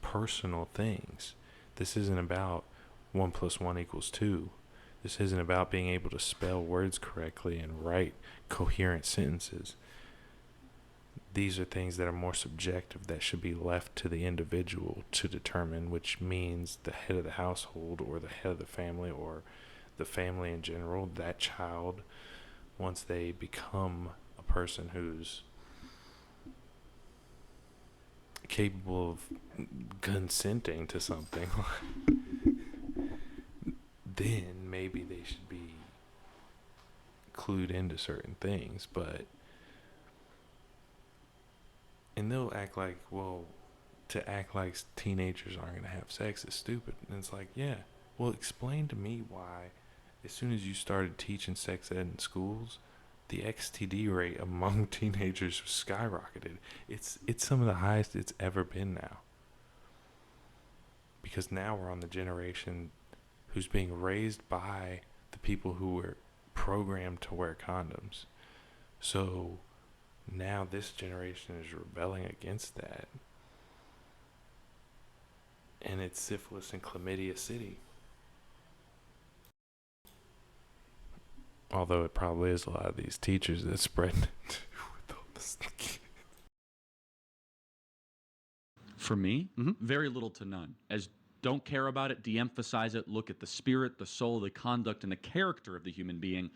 Speaker 1: personal things. This isn't about 1 + 1 = 2. This isn't about being able to spell words correctly and write coherent sentences. These are things that are more subjective, that should be left to the individual to determine, which means the head of the household, or the head of the family, or the family in general, that child, once they become a person who's capable of consenting to something, then maybe they should be clued into certain things. And they'll act like, well, to act like teenagers aren't going to have sex is stupid. And it's like, yeah, well, explain to me why, as soon as you started teaching sex ed in schools, the XTD rate among teenagers skyrocketed. It's some of the highest it's ever been now. Because now we're on the generation who's being raised by the people who were programmed to wear condoms. So now this generation is rebelling against that. And it's syphilis and chlamydia city. Although it probably is a lot of these teachers that spread it with all this.
Speaker 6: For me, very little to none. As don't care about it, de-emphasize it, look at the spirit, the soul, the conduct, and the character of the human being.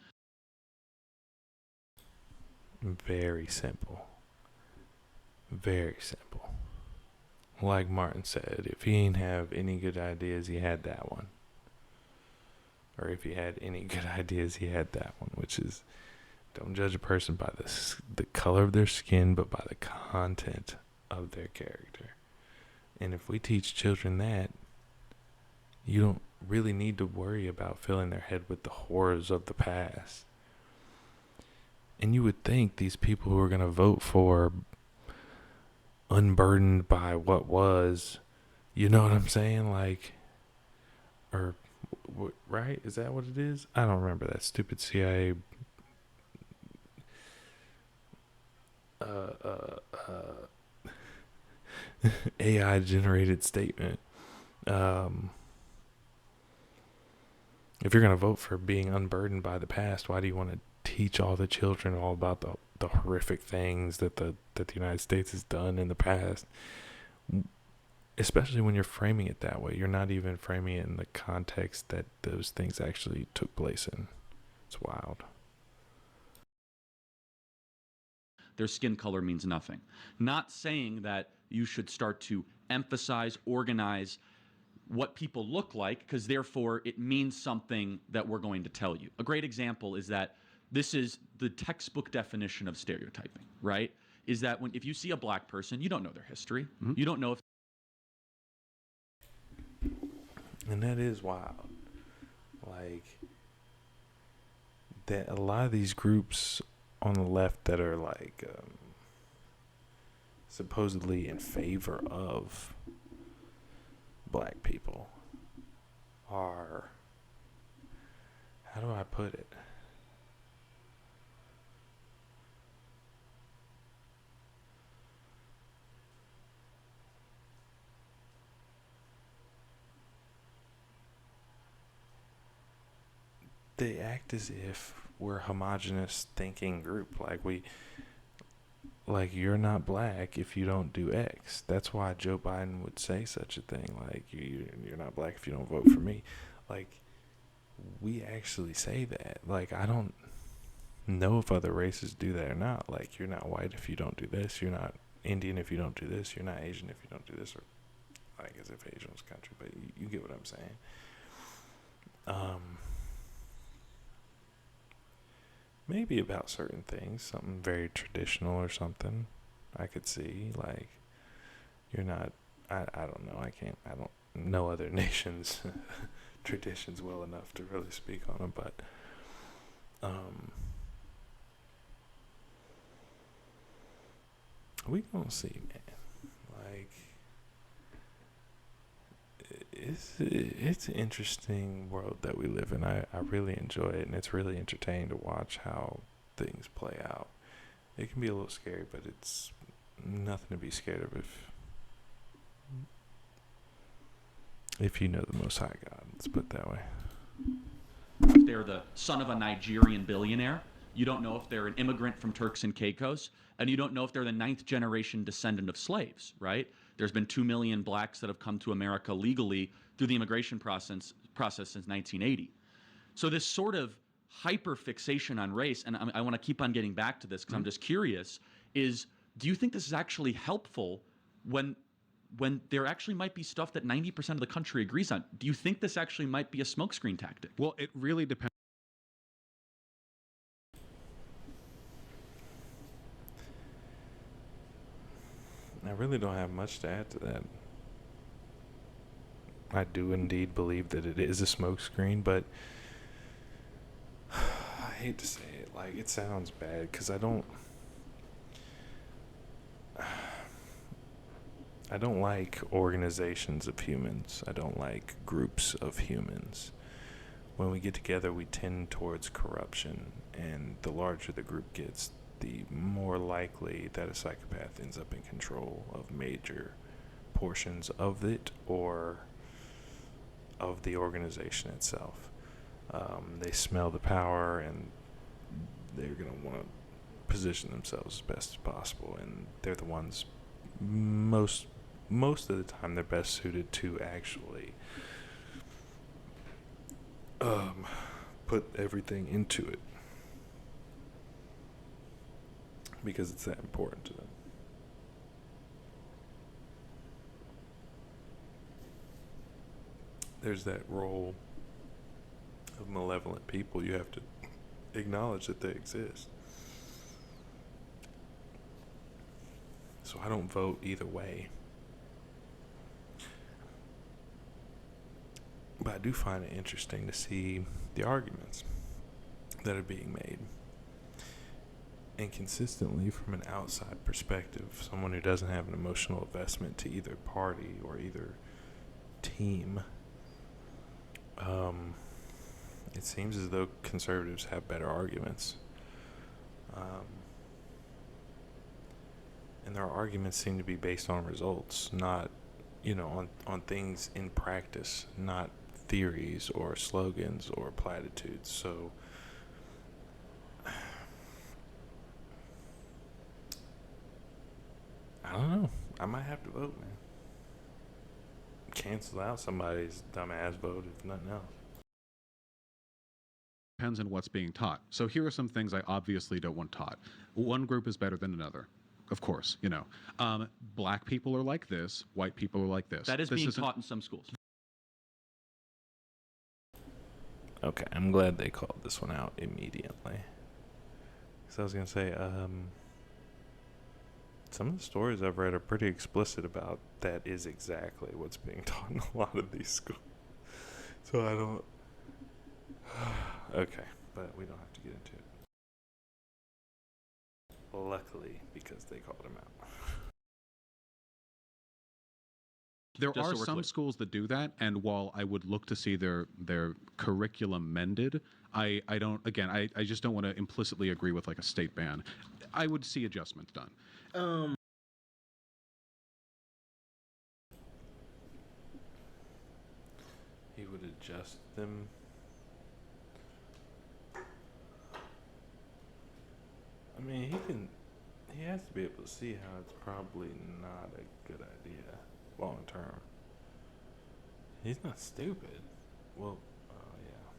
Speaker 1: Very simple. Very simple. Like Martin said, if he ain't have any good ideas, he had that one. Or if he had any good ideas, he had that one, which is, don't judge a person by the color of their skin, but by the content of their character. And if we teach children that, you don't really need to worry about filling their head with the horrors of the past. And you would think these people who are going to vote for unburdened by what was, you know what I'm saying? Like, or, right? Is that what it is? I don't remember that stupid CIA AI generated statement. If you're going to vote for being unburdened by the past, why do you want to teach all the children all about the horrific things that the United States has done in the past? Especially when you're framing it that way. You're not even framing it in the context that those things actually took place in. It's wild.
Speaker 6: Their skin color means nothing. Not saying that you should start to emphasize, organize what people look like, because therefore it means something that we're going to tell you. A great example is that this is the textbook definition of stereotyping, right? Is that if you see a black person, you don't know their history. You don't know if...
Speaker 1: And that is wild. Like, that a lot of these groups on the left that are like supposedly in favor of black people are, how do I put it? They act as if we're a homogenous thinking group. Like you're not black if you don't do X. That's why Joe Biden would say such a thing. Like, you're not black if you don't vote for me. Like, we actually say that. Like, I don't know if other races do that or not. Like, you're not white if you don't do this. You're not Indian if you don't do this. You're not Asian if you don't do this. Or, like, as if Asian was a country. But you get what I'm saying. Maybe about certain things, something very traditional or something, I could see. Like, you're not, I don't know, I don't know other nations' traditions well enough to really speak on them, but, we gonna see, man. Like, it's an interesting world that we live in. I really enjoy it, and it's really entertaining to watch how things play out. It can be a little scary, but it's nothing to be scared of if you know the Most High God. Let's put it that way.
Speaker 6: If they're the son of a Nigerian billionaire, you don't know if they're an immigrant from Turks and Caicos, and you don't know if they're the 9th generation descendant of slaves, right? There's been 2 million blacks that have come to America legally through the immigration process since 1980. So this sort of hyper-fixation on race, and I want to keep on getting back to this because I'm just curious, is do you think this is actually helpful when there actually might be stuff that 90% of the country agrees on? Do you think this actually might be a smokescreen tactic?
Speaker 7: Well, it really depends.
Speaker 1: I really don't have much to add to that. I do indeed believe that it is a smokescreen, but I hate to say it, like, it sounds bad because I don't like organizations of humans. I don't like groups of humans. When we get together, we tend towards corruption, and the larger the group gets, the more likely that a psychopath ends up in control of major portions of it or of the organization itself. They smell the power, and they're going to want to position themselves as best as possible, and they're the ones most of the time they're best suited to actually put everything into it because it's that important to them. There's that role of malevolent people. You have to acknowledge that they exist. So I don't vote either way. But I do find it interesting to see the arguments that are being made. And consistently, from an outside perspective, someone who doesn't have an emotional investment to either party or either team, it seems as though conservatives have better arguments. And their arguments seem to be based on results, not, on things in practice, not theories or slogans or platitudes. So I don't know. I might have to vote, man. Cancel out somebody's dumbass vote, if nothing else.
Speaker 7: Depends on what's being taught. So here are some things I obviously don't want taught. One group is better than another. Of course, black people are like this, white people are like this.
Speaker 6: That is being taught in some schools.
Speaker 1: Okay, I'm glad they called this one out immediately. Because I was going to say, some of the stories I've read are pretty explicit about that is exactly what's being taught in a lot of these schools. So I don't... Okay, but we don't have to get into it. Luckily, because they called him out.
Speaker 7: There
Speaker 6: Just
Speaker 7: are
Speaker 6: so we're
Speaker 7: some
Speaker 6: clear.
Speaker 7: schools that do that, and while I would look to see their curriculum mended, I don't. Again, I just don't want to implicitly agree with like a state ban. I would see adjustments done.
Speaker 1: He would adjust them. I mean, he has to be able to see how it's probably not a good idea long term. He's not stupid. Well, yeah.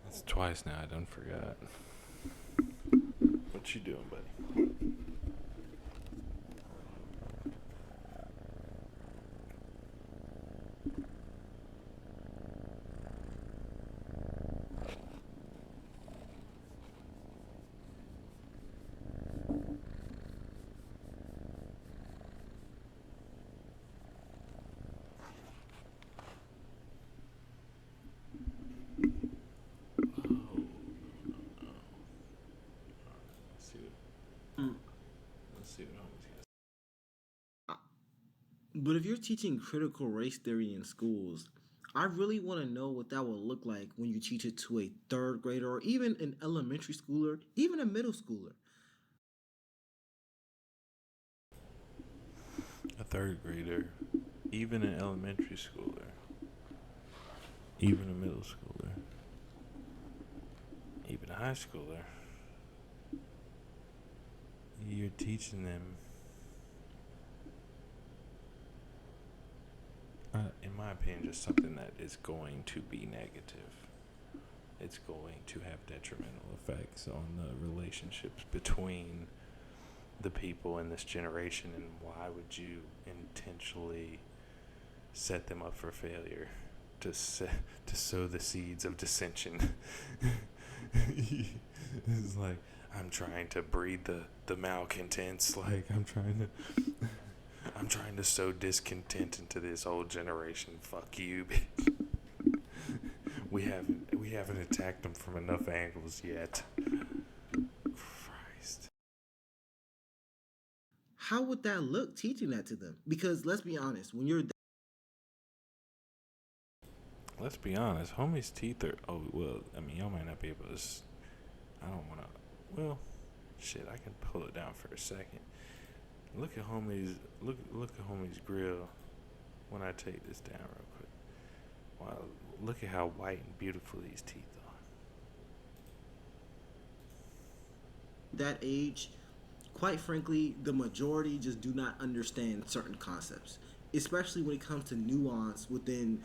Speaker 1: That's twice now. I done forgot. What you doing, buddy?
Speaker 8: But if you're teaching critical race theory in schools, I really want to know what that will look like when you teach it to a third grader or even an elementary schooler, even a middle schooler.
Speaker 1: A third grader, even an elementary schooler, even a middle schooler, even a high schooler. You're teaching them, in my opinion, just something that is going to be negative. It's going to have detrimental effects on the relationships between the people in this generation, and why would you intentionally set them up for failure to sow the seeds of dissension? It's like, I'm trying to breed the malcontents. Like, I'm trying to sow discontent into this old generation. Fuck you, bitch. We We haven't attacked them from enough angles yet. Christ.
Speaker 8: How would that look teaching that to them? Because let's be honest, when you're
Speaker 1: Let's be honest, homie's teeth are. Oh well, I mean, y'all might not be able to. I don't want to. Well, shit, I can pull it down for a second. Look at homie's. Look at homie's grill. When I take this down real quick. Wow, look at how white and beautiful these teeth are.
Speaker 8: that age, quite frankly, the majority just do not understand certain concepts, especially when it comes to nuance within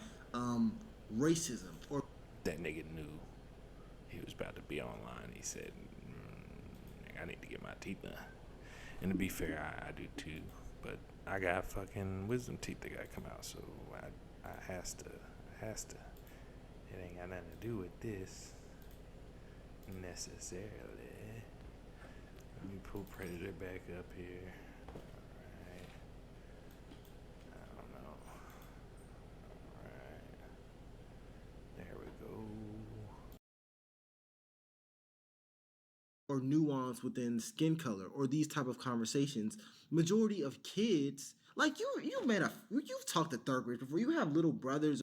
Speaker 8: racism or
Speaker 1: That nigga knew he was about to be online. He said, I need to get my teeth done. And to be fair, I do too. But I got fucking wisdom teeth that gotta come out, so I has to. It ain't got nothing to do with this necessarily. Let me pull Predator back up here. Alright. I don't know. Alright. There we go.
Speaker 8: or nuance within skin color or these type of conversations. Majority of kids, like you've talked to third graders before. You have little brothers.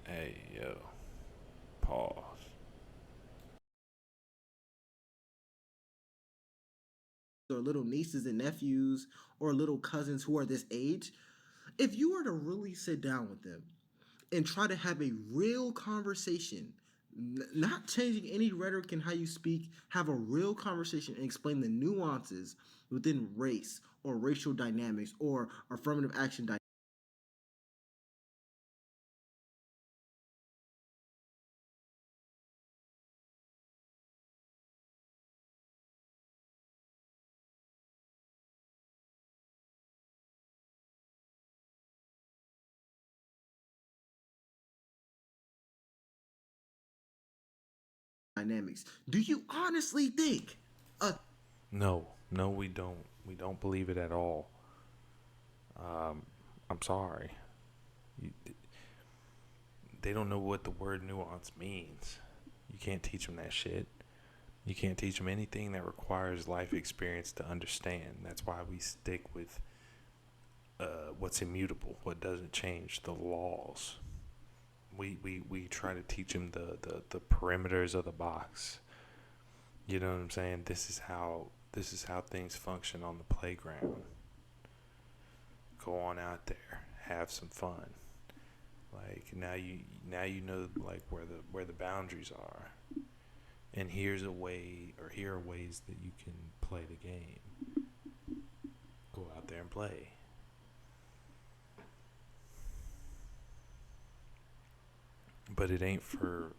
Speaker 1: Hey, yo. Pause.
Speaker 8: Or little nieces and nephews or little cousins who are this age, if you were to really sit down with them and try to have a real conversation, not changing any rhetoric in how you speak, have a real conversation and explain the nuances within race or racial dynamics or affirmative action dynamics, do you honestly think a
Speaker 1: No, we don't. We don't believe it at all. I'm sorry. You, they don't know what the word nuance means. You can't teach them that shit. You can't teach them anything that requires life experience to understand. That's why we stick with what's immutable, what doesn't change, the laws. We try to teach them the perimeters of the box. You know what I'm saying? This is how things function on the playground. Go on out there, have some fun. Like now you know like where the boundaries are. And here are ways that you can play the game. Go out there and play. But it ain't for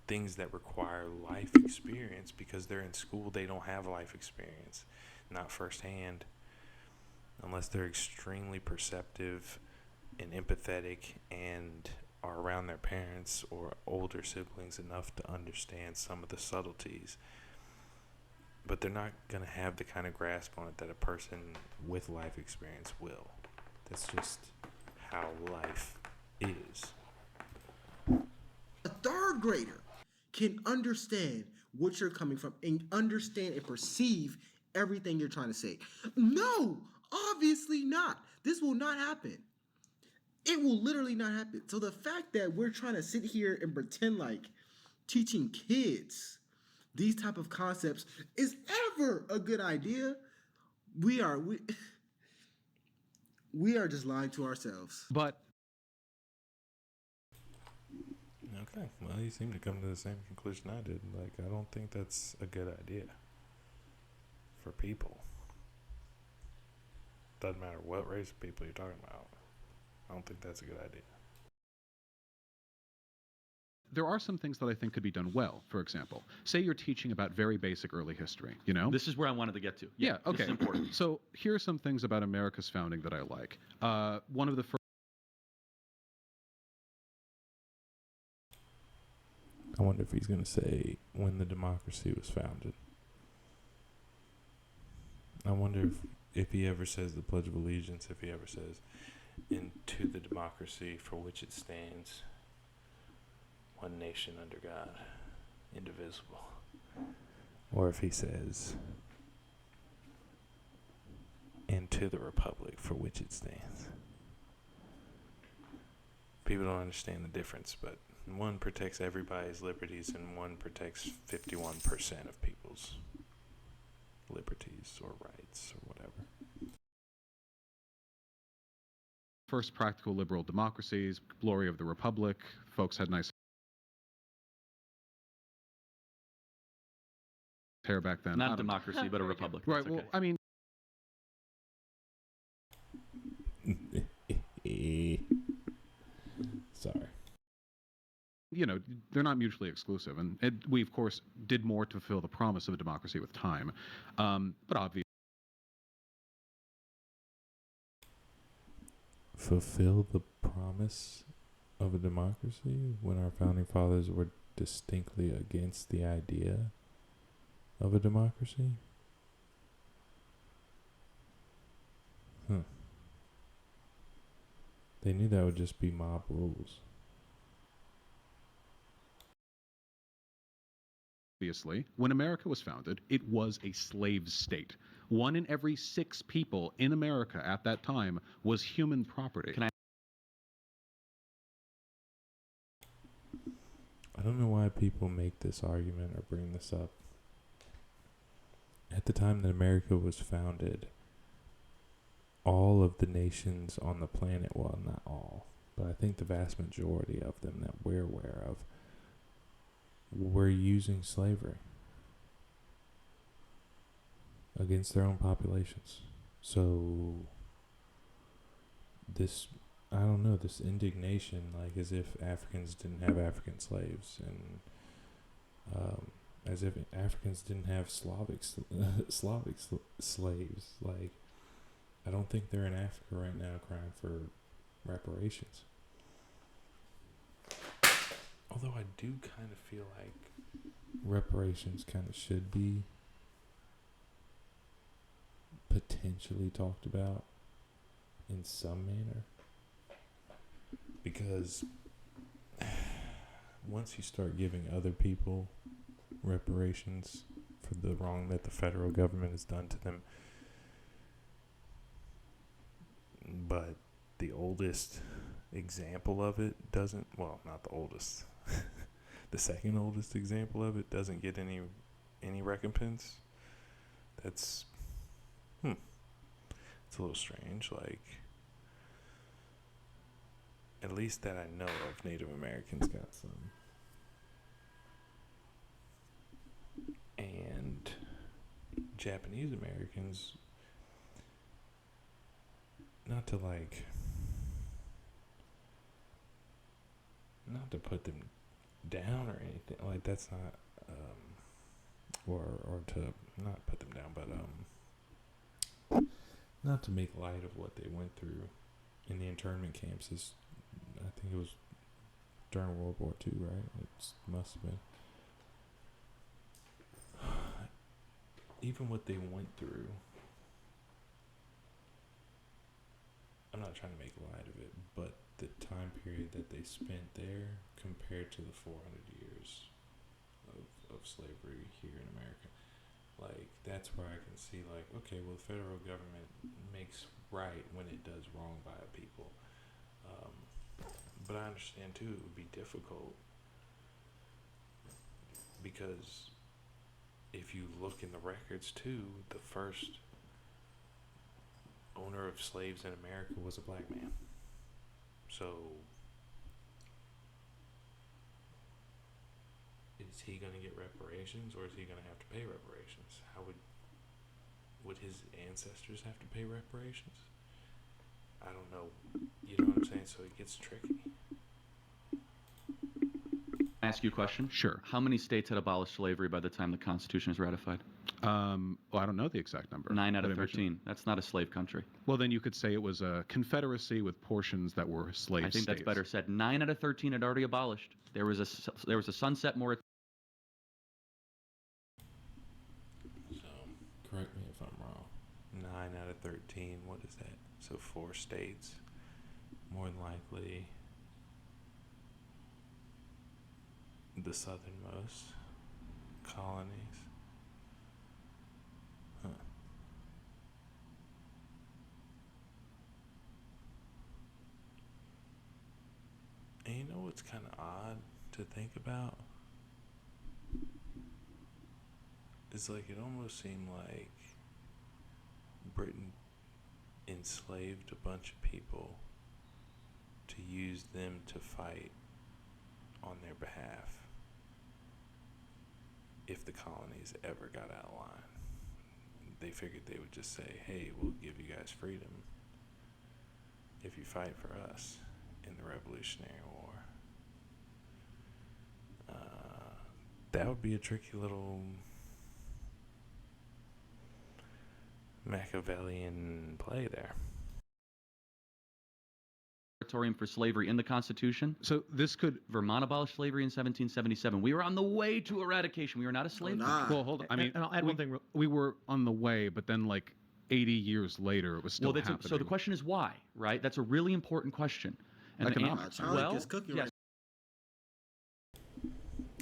Speaker 1: things that require life experience, because they're in school. They don't have life experience, not firsthand, unless they're extremely perceptive and empathetic and are around their parents or older siblings enough to understand some of the subtleties. But they're not going to have the kind of grasp on it that a person with life experience will. That's just how life is.
Speaker 8: A third grader can understand what you're coming from and understand and perceive everything you're trying to say. No, obviously not. This will not happen. It will literally not happen. So the fact that we're trying to sit here and pretend like teaching kids these type of concepts is ever a good idea, we are just lying to ourselves.
Speaker 7: But
Speaker 1: Okay, well, you seem to come to the same conclusion I did. Like, I don't think that's a good idea for people. Doesn't matter what race of people you're talking about. I don't think that's a good idea.
Speaker 7: there are some things that I think could be done well. For example, say you're teaching about very basic early history, you know?
Speaker 6: This is where I wanted to get to.
Speaker 7: Yeah,
Speaker 6: This
Speaker 7: okay.
Speaker 6: is important.
Speaker 7: So here are some things about America's founding that I like. One of the first
Speaker 1: I wonder if he's going to say when the democracy was founded. I wonder if he ever says the Pledge of Allegiance, if he ever says, into the democracy for which it stands, one nation under God, indivisible. Or if he says, and to the republic for which it stands. People don't understand the difference, but one protects everybody's liberties and one protects 51% of people's liberties or rights or whatever.
Speaker 7: First practical liberal democracies, glory of the republic. Folks had nice hair back then.
Speaker 6: Not a democracy, but a republic.
Speaker 7: Right.
Speaker 6: That's
Speaker 7: Well,
Speaker 6: okay.
Speaker 7: I mean,
Speaker 1: Sorry.
Speaker 7: you know, they're not mutually exclusive, and we of course did more to fulfill the promise of a democracy with time, but obviously.
Speaker 1: Fulfill the promise of a democracy when our founding fathers were distinctly against the idea of a democracy? They knew that would just be mob rules.
Speaker 7: Obviously, when America was founded, it was a slave state. 1 in every 6 people in America at that time was human property.
Speaker 1: I don't know why people make this argument or bring this up. At the time that America was founded, all of the nations on the planet, well, not all, but I think the vast majority of them that we're aware of, were using slavery against their own populations. So this, I don't know, this indignation, like as if Africans didn't have African slaves, and as if Africans didn't have Slavic slaves. Like, I don't think they're in Africa right now crying for reparations. Although I do kind of feel like reparations kind of should be potentially talked about in some manner. Because once you start giving other people reparations for the wrong that the federal government has done to them, but the oldest example of it doesn't, well, not the oldest, the second oldest example of it doesn't get any recompense, that's it's a little strange. Like, at least that I know of, Native Americans got some. And Japanese Americans, not to put them down or anything, like that's not, or to not put them down, but not to make light of what they went through in the internment camps. Is, I think it was during World War II, right? It must have been. Even what they went through, I'm not trying to make light of it, but the time period that they spent there compared to the 400 years of slavery here in America, like, that's where I can see, like, okay, well, the federal government makes right when it does wrong by people. But I understand, too, it would be difficult because if you look in the records, too, the first owner of slaves in America was a black man. So is he going to get reparations, or is he going to have to pay reparations? How would his ancestors have to pay reparations? I don't know. You know what I'm saying? So it gets tricky.
Speaker 6: Ask you a question?
Speaker 7: Sure.
Speaker 6: How many states had abolished slavery by the time the Constitution was ratified?
Speaker 7: Well, I don't know the exact number.
Speaker 6: 9 out of 13. That's not a slave country.
Speaker 7: Well, then you could say it was a confederacy with portions that were slave
Speaker 6: I think
Speaker 7: states.
Speaker 6: that's better said. 9 out of 13 had already abolished. There was a sunset moratorium.
Speaker 1: So correct me if I'm wrong. 9 out of 13. What is that? So 4 states. more than likely the southernmost colonies. Huh. And you know what's kind of odd to think about? It's like it almost seemed like Britain enslaved a bunch of people to use them to fight on their behalf if the colonies ever got out of line. They figured they would just say, hey, we'll give you guys freedom if you fight for us in the Revolutionary War. That would be a tricky little Machiavellian play there.
Speaker 6: Moratorium for slavery in the Constitution.
Speaker 7: So this could.
Speaker 6: Vermont abolished slavery in 1777. We were on the way to eradication. We were not a slave country.
Speaker 7: Well, hold on. I mean,
Speaker 9: and I'll add one thing.
Speaker 7: We were on the way, but then like 80 years later, it was still happening.
Speaker 6: So the question is why, right? That's a really important question. And
Speaker 7: Economics.
Speaker 6: yes.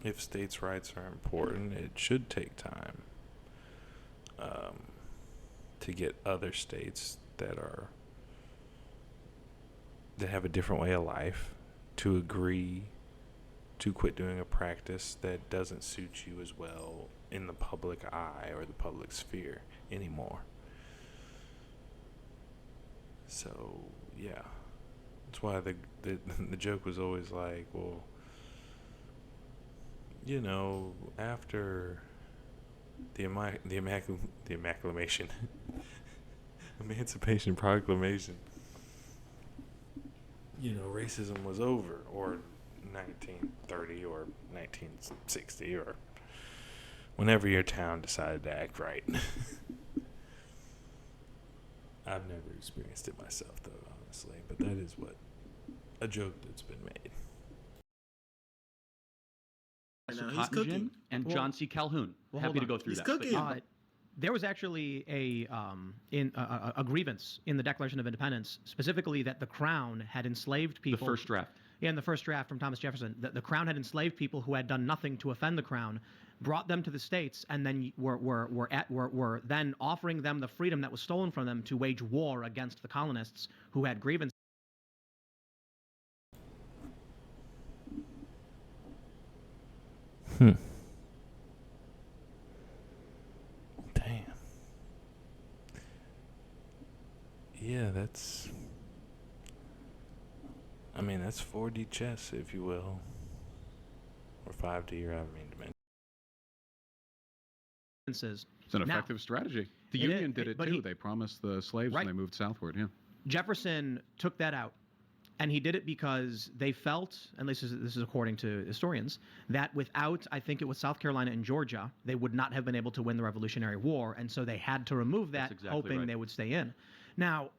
Speaker 1: If states' rights are important, it should take time to get other states that have a different way of life to agree to quit doing a practice that doesn't suit you as well in the public eye or the public sphere anymore. So yeah, that's why the joke was always like, well, you know, after the Emancipation Proclamation, you know, racism was over, or 1930 or 1960 or whenever your town decided to act right. I've never experienced it myself, though, honestly, but that is a joke that's been made.
Speaker 8: He's cooking.
Speaker 6: And John C. Calhoun. Happy to go through
Speaker 8: He's
Speaker 6: that.
Speaker 8: cooking.
Speaker 9: There was actually a grievance in the Declaration of Independence, specifically that the Crown had enslaved people.
Speaker 6: The first draft.
Speaker 9: Yeah, in the first draft from Thomas Jefferson, the Crown had enslaved people who had done nothing to offend the Crown, brought them to the states, and then were then offering them the freedom that was stolen from them to wage war against the colonists who had grievances.
Speaker 1: Damn. Yeah, that's 4D chess, if you will. Or 5D, or however many dimensions.
Speaker 7: It's an effective strategy. The Union did it too. They promised the slaves when they moved southward. Yeah.
Speaker 9: Jefferson took that out, and he did it because they felt, and this is according to historians, that without, I think it was South Carolina and Georgia, they would not have been able to win the Revolutionary War, and so they had to remove that, hoping they would stay in. Now,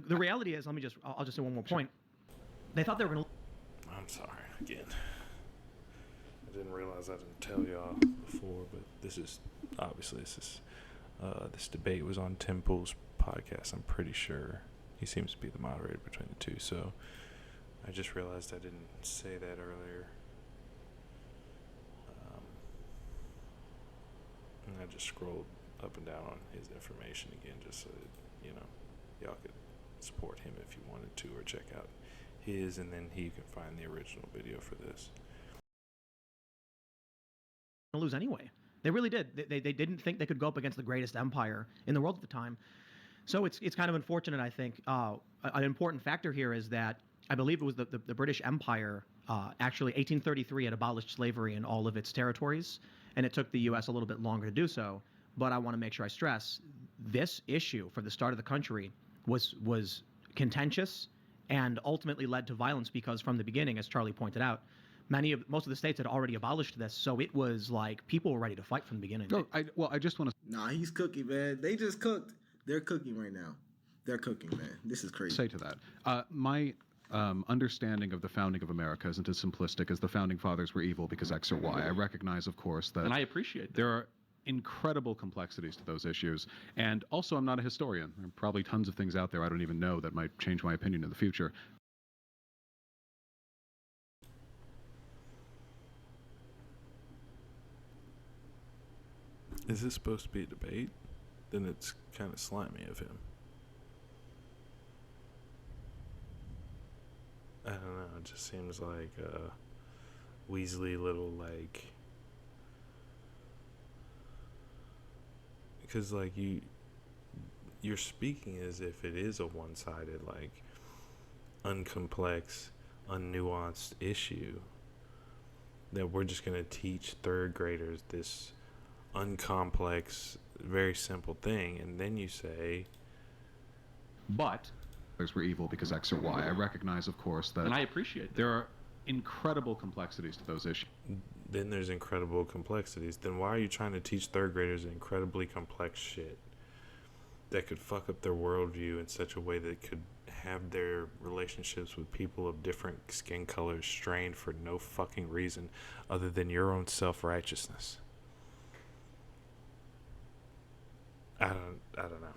Speaker 9: the reality is, I'll just say one more point. They thought they were going to.
Speaker 1: I'm sorry, again. I didn't realize I didn't tell y'all before, but this debate was on Tim Pool's podcast, I'm pretty sure. He seems to be the moderator between the two. So I just realized I didn't say that earlier. And I just scrolled up and down on his information again just so that, y'all could support him if you wanted to, or check out his, and then he can find the original video for this.
Speaker 9: Lose anyway. They really did. They didn't think they could go up against the greatest empire in the world at the time. So it's kind of unfortunate, I think. An important factor here is that I believe it was the British Empire, actually 1833 had abolished slavery in all of its territories, and it took the U.S. a little bit longer to do so. But I want to make sure I stress, this issue for the start of the country was contentious and ultimately led to violence because from the beginning, as Charlie pointed out, most of the states had already abolished this, so it was like people were ready to fight from the beginning.
Speaker 7: No, I just want to.
Speaker 8: Nah, he's cooking, man. They just cooked. They're cooking right now. They're cooking, man. This is crazy.
Speaker 7: Say to that, my understanding of the founding of America isn't as simplistic as the founding fathers were evil because X or Y. I recognize, of course, that,
Speaker 6: And I appreciate that.
Speaker 7: there are incredible complexities to those issues. And also, I'm not a historian. There are probably tons of things out there I don't even know that might change my opinion in the future.
Speaker 1: Is this supposed to be a debate? Then it's kind of slimy of him. I don't know. It just seems like a Weasley little, like... Because, like, you're speaking as if it is a one-sided, like, uncomplex, unnuanced issue that we're just going to teach third graders this uncomplex, very simple thing, and then you say,
Speaker 7: but those were evil because X or Y. I recognize, of course, that,
Speaker 6: And I appreciate that.
Speaker 7: there are incredible complexities to those issues.
Speaker 1: then there's incredible complexities. Then why are you trying to teach third graders incredibly complex shit that could fuck up their worldview in such a way that could have their relationships with people of different skin colors strained for no fucking reason other than your own self-righteousness? I don't know.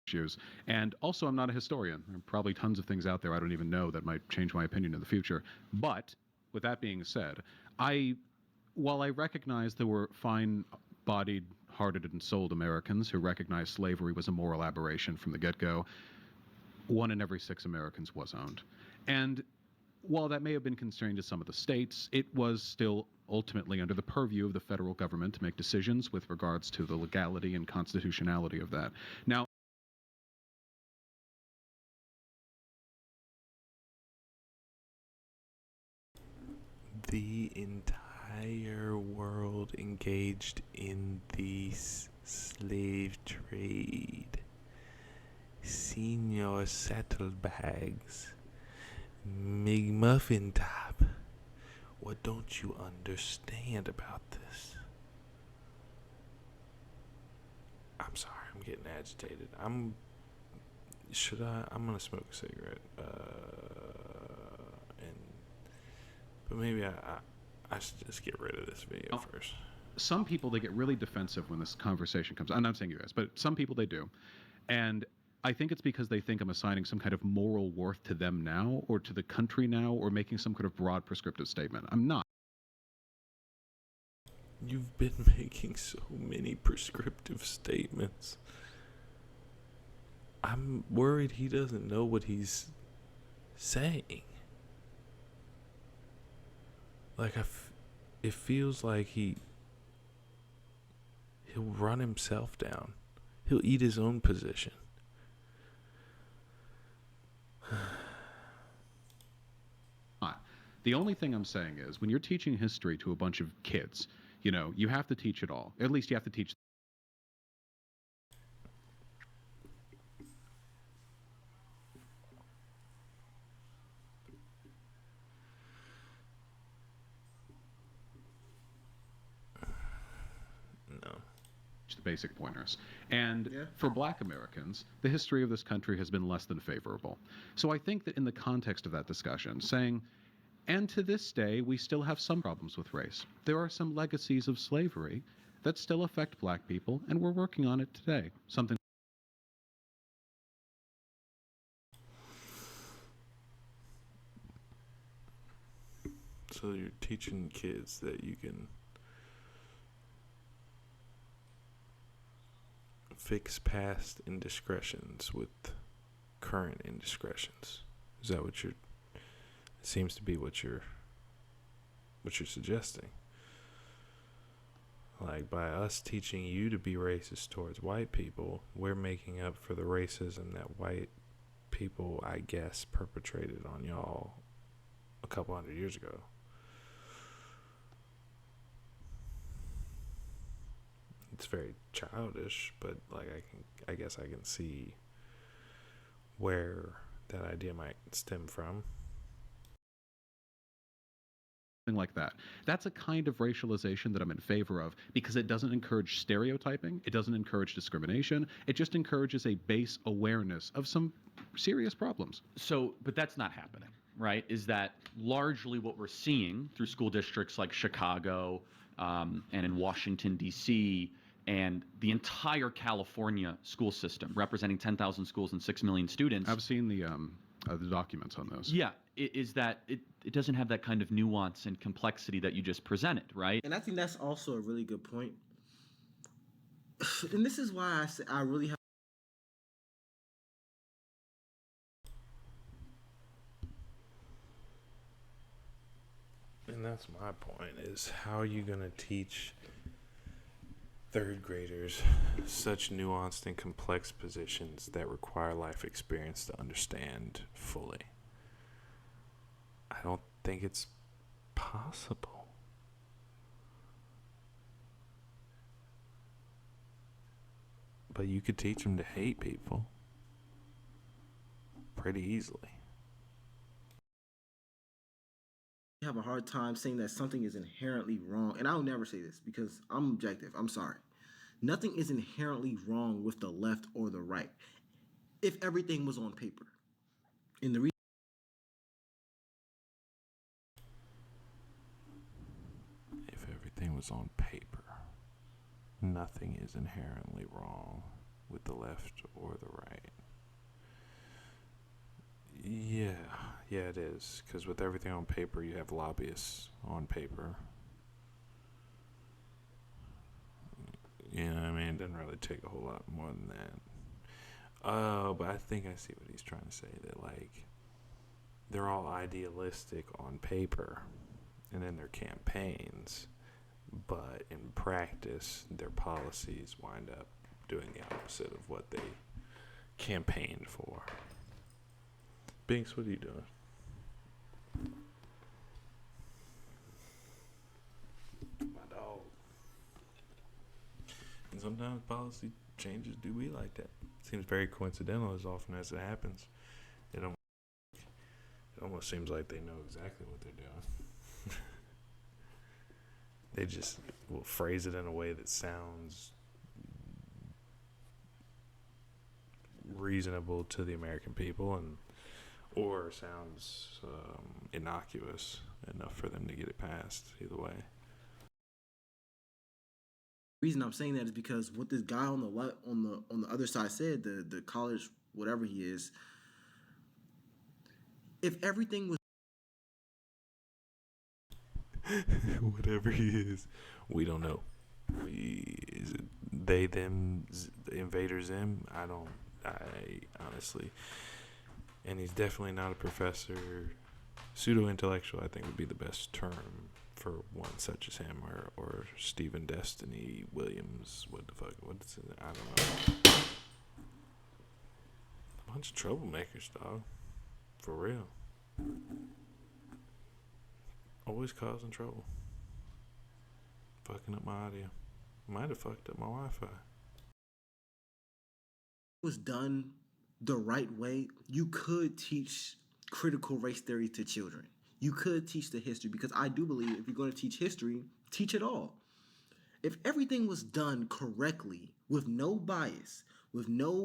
Speaker 7: Issues. And also, I'm not a historian. There are probably tons of things out there I don't even know that might change my opinion in the future. But with that being said, while I recognize there were fine-bodied, hearted, and souled Americans who recognized slavery was a moral aberration from the get-go, 1 in every 6 Americans was owned. And while that may have been constrained to some of the states, it was still ultimately under the purview of the federal government to make decisions with regards to the legality and constitutionality of that. Now,
Speaker 1: The entire world engaged in the slave trade. Senior Saddlebags. McMuffin Top. What don't you understand about this? I'm sorry, I'm getting agitated. I'm gonna smoke a cigarette. But maybe I should just get rid of this video first.
Speaker 7: Some people, they get really defensive when this conversation comes. I'm not saying you guys, but some people, they do. And I think it's because they think I'm assigning some kind of moral worth to them now, or to the country now, or making some kind of broad prescriptive statement. I'm not.
Speaker 1: You've been making so many prescriptive statements. I'm worried he doesn't know what he's saying. Like, it feels like he'll run himself down. He'll eat his own position.
Speaker 7: The only thing I'm saying is, when you're teaching history to a bunch of kids, you have to teach it all. At least you have to teach. The basic pointers. And for Black Americans, the history of this country has been less than favorable. So I think that in the context of that discussion, saying, and to this day, we still have some problems with race. There are some legacies of slavery, that still affect black people, and we're working on it today. Something.
Speaker 1: So you're teaching kids that you can fix past indiscretions with current indiscretions. Is that what you're? It seems to be what you're suggesting. Like, by us teaching you to be racist towards white people, we're making up for the racism that white people, I guess, perpetrated on y'all a couple hundred years ago. It's very childish, but like I guess I can see where that idea might stem from.
Speaker 7: Like that. That's a kind of racialization that I'm in favor of because it doesn't encourage stereotyping, it doesn't encourage discrimination, it just encourages a base awareness of some serious problems.
Speaker 6: So, but that's not happening, right? Is that largely what we're seeing through school districts like Chicago and in Washington, D.C., and the entire California school system, representing 10,000 schools and 6 million students.
Speaker 7: I've seen the documents on those.
Speaker 6: Yeah, is that it doesn't have that kind of nuance and complexity that you just presented, right?
Speaker 8: And I think that's also a really good point. And this is why I say I really have.
Speaker 1: And that's my point, is how are you going to teach third graders such nuanced and complex positions that require life experience to understand fully? I don't think it's possible. But you could teach them to hate people pretty easily.
Speaker 8: Have a hard time saying that something is inherently wrong, and I'll never say this because I'm objective. I'm sorry. Nothing is inherently wrong with the left or the right if everything was on paper. In the
Speaker 1: If everything was on paper, nothing is inherently wrong with the left or the right. Yeah, it is. Because with everything on paper, you have lobbyists on paper. You know what I mean? It doesn't really take a whole lot more than that. But I think I see what he's trying to say. That, like, they're all idealistic on paper and in their campaigns. But in practice, their policies wind up doing the opposite of what they campaigned for. Binks, what are you doing? My dog. And sometimes policy changes do be like that. Seems very coincidental as often as it happens. It almost seems like they know exactly what they're doing. They just will phrase it in a way that sounds reasonable to the American people or sounds innocuous enough for them to get it passed. Either way.
Speaker 8: The reason I'm saying that is because what this guy on the other side said, the college whatever he is, if everything was
Speaker 1: whatever he is, we don't know. Is it they, them, the invaders, them? I honestly, and he's definitely not a professor. Pseudo-intellectual, I think, would be the best term for one such as him, or Stephen Destiny Williams. What the fuck? What's it? I don't know. A bunch of troublemakers, dog. For real. Always causing trouble. Fucking up my audio. Might have fucked up my Wi-Fi.
Speaker 8: was done the right way, you could teach critical race theory to children. You could teach the history, because I do believe if you're going to teach history, teach it all. If everything was done correctly, with no bias, with no...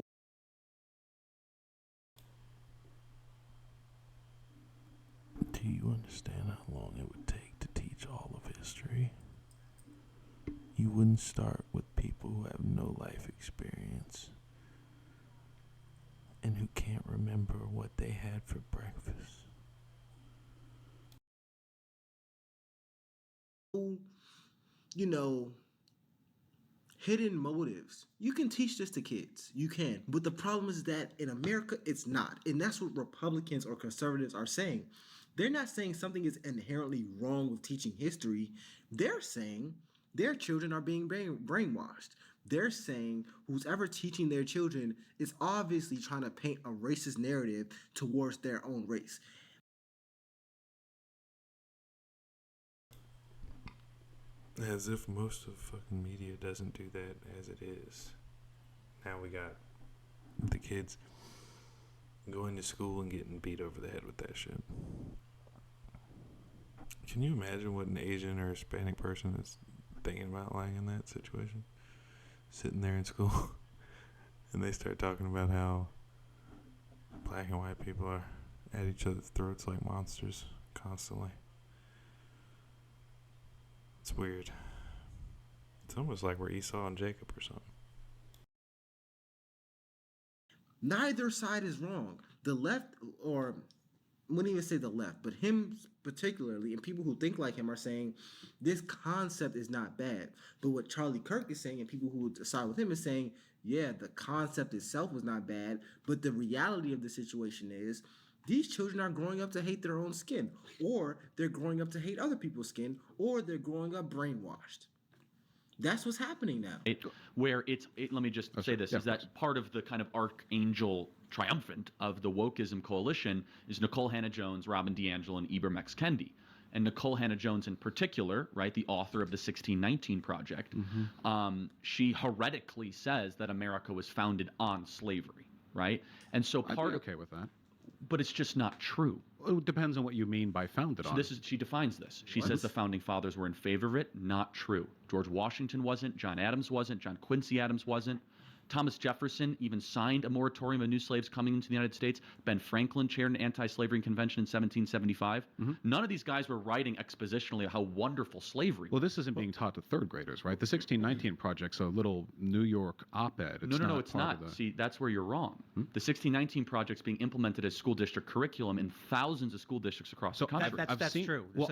Speaker 1: Do you understand how long it would take to teach all of history? You wouldn't start with people who have no life experience and who can't remember what they had for breakfast.
Speaker 8: You know, hidden motives. You can teach this to kids. You can. But the problem is that in America, it's not. And that's what Republicans or conservatives are saying. They're not saying something is inherently wrong with teaching history. They're saying their children are being brainwashed. They're saying who's ever teaching their children is obviously trying to paint a racist narrative towards their own race.
Speaker 1: As if most of fucking media doesn't do that as it is. Now we got the kids going to school and getting beat over the head with that shit. Can you imagine what an Asian or Hispanic person is thinking about lying in that situation? Sitting there in school and they start talking about how black and white people are at each other's throats like monsters constantly. It's weird. It's almost like we're Esau and Jacob or something.
Speaker 8: Neither side is wrong. The left, or I wouldn't even say the left, but him particularly, and people who think like him are saying this concept is not bad. But what Charlie Kirk is saying, and people who would side with him, is saying, yeah, the concept itself was not bad, but the reality of the situation is these children are growing up to hate their own skin, or they're growing up to hate other people's skin, or they're growing up brainwashed. That's what's happening now.
Speaker 6: Let me just say this, is that part of the kind of archangel triumphant of the wokeism coalition is Nicole Hannah-Jones, Robin DiAngelo, and Ibram X. Kendi. And Nicole Hannah-Jones in particular, right, the author of the 1619 Project, she heretically says that America was founded on slavery, right? And so
Speaker 7: I'd be okay with that.
Speaker 6: But it's just not true.
Speaker 7: It depends on what you mean by founded on.
Speaker 6: She defines this. She says the founding fathers were in favor of it. Not true. George Washington wasn't. John Adams wasn't. John Quincy Adams wasn't. Thomas Jefferson even signed a moratorium of new slaves coming into the United States. Ben Franklin chaired an anti-slavery convention in 1775. None of these guys were writing expositionally how wonderful slavery was.
Speaker 7: Well, this isn't being taught to third graders, right? The 1619 Project's a little New York op-ed.
Speaker 6: No, it's not. See, that's where you're wrong. The 1619 Project's being implemented as school district curriculum in thousands of school districts across the country.
Speaker 9: That's true. Well,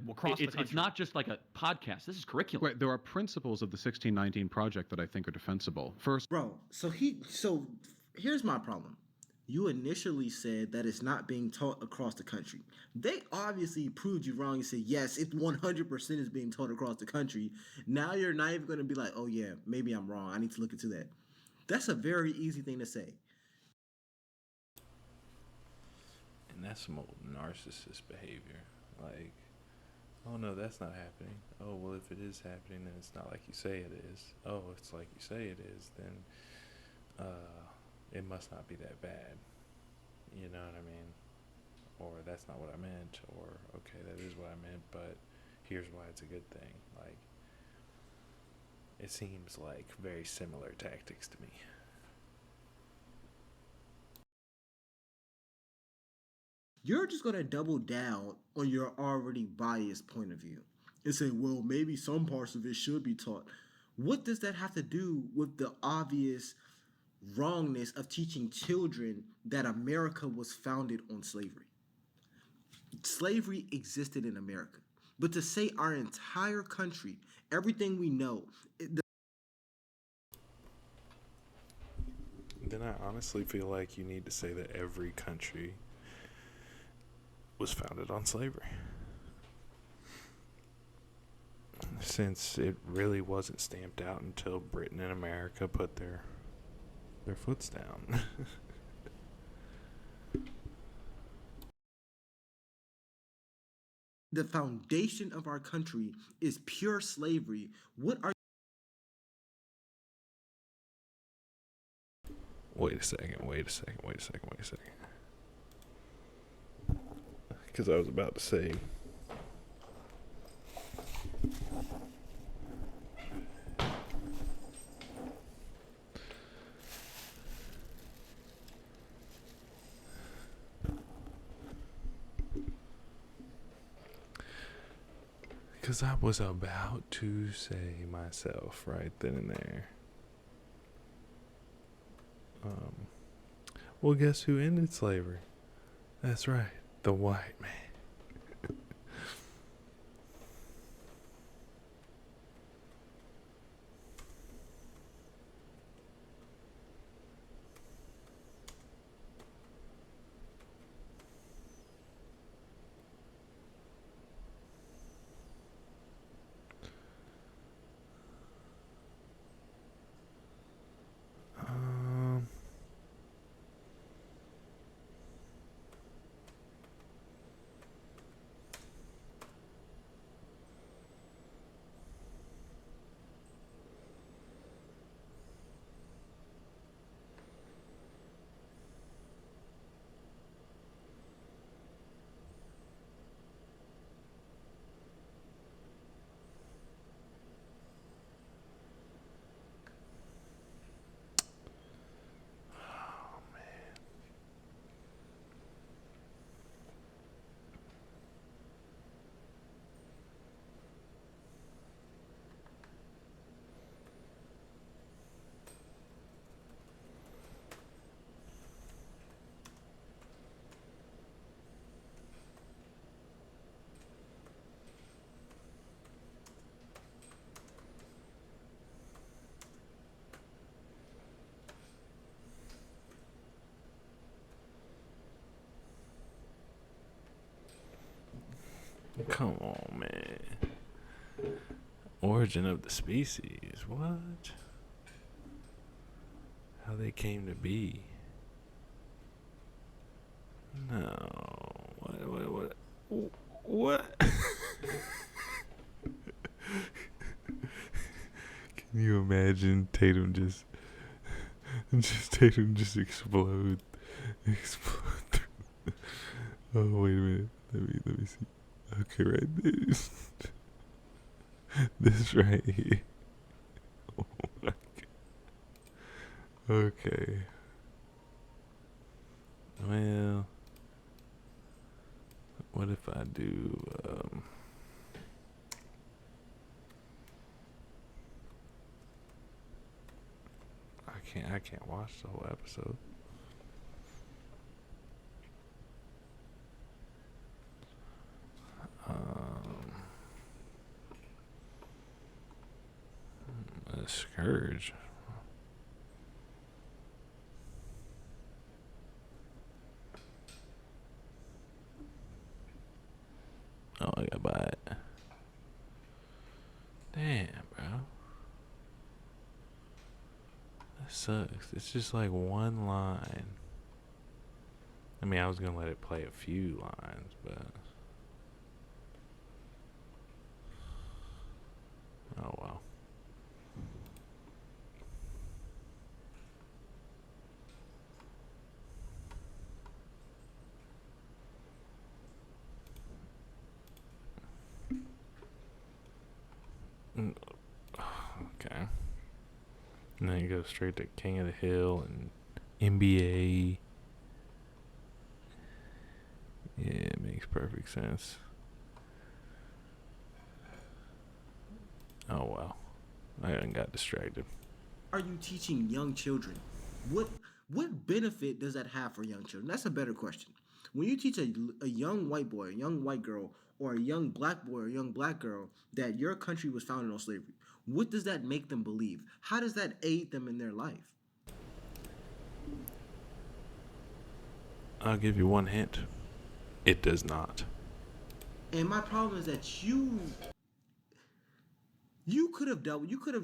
Speaker 9: across the country.
Speaker 6: It's not just like a podcast. This is curriculum.
Speaker 7: Right, there are principles of the 1619 Project that I think are defensible. First,
Speaker 8: bro, so here's my problem. You initially said that it's not being taught across the country. They obviously proved you wrong and said, yes, it 100% is being taught across the country. Now you're not even going to be like, oh yeah, maybe I'm wrong. I need to look into that. That's a very easy thing to say.
Speaker 1: And that's some old narcissist behavior. Like, oh no, that's not happening. Oh, well, if it is happening, then it's not like you say it is. Oh, if it's like you say it is, then it must not be that bad. You know what I mean? Or that's not what I meant. Or, okay, that is what I meant, but here's why it's a good thing. Like, it seems like very similar tactics to me.
Speaker 8: You're just going to double down on your already biased point of view and say, well, maybe some parts of it should be taught. What does that have to do with the obvious wrongness of teaching children that America was founded on slavery? Slavery existed in America. But to say our entire country, everything we know...
Speaker 1: Then I honestly feel like you need to say that every country was founded on slavery, since it really wasn't stamped out until Britain and America put their foots down.
Speaker 8: The foundation of our country is pure slavery. What are...
Speaker 1: Wait a second. Because I was about to say, Because I was about to say myself right then and there. Well, guess who ended slavery? That's right, the white man. Um, Come on, man. Origin of the species. What? How they came to be. No. What? Can you imagine Tatum just explode through. Oh, wait a minute. Let me see. Okay, right this. This right here. Oh my God. Okay. Well, what if I do, I can't watch the whole episode. A scourge. Oh, I gotta buy it. Damn, bro. That sucks. It's just like one line. I mean, I was gonna let it play a few lines, but oh well. Okay. And then you go straight to King of the Hill and NBA. Yeah, it makes perfect sense. Oh well. I got distracted.
Speaker 8: Are you teaching young children? What benefit does that have for young children? That's a better question. When you teach a young white boy, a young white girl, or a young black boy or a young black girl that your country was founded on slavery, what does that make them believe? How does that aid them in their life?
Speaker 1: I'll give you one hint. It does not.
Speaker 8: And my problem is that you could have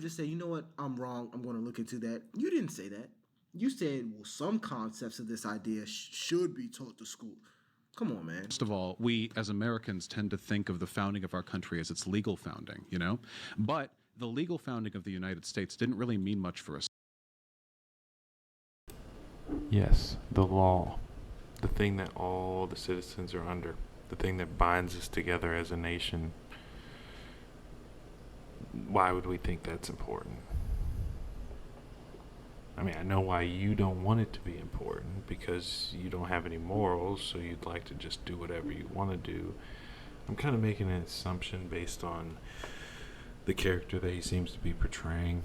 Speaker 8: just said, you know what, I'm wrong, I'm going to look into that. You didn't say that. You said, well, some concepts of this idea should be taught to school. Come on, man.
Speaker 7: First of all, we as Americans tend to think of the founding of our country as its legal founding, you know? But the legal founding of the United States didn't really mean much for us.
Speaker 1: Yes, the law. The thing that all the citizens are under. The thing that binds us together as a nation. Why would we think that's important? I mean, I know why you don't want it to be important, because you don't have any morals, so you'd like to just do whatever you want to do. I'm kind of making an assumption based on the character that he seems to be portraying.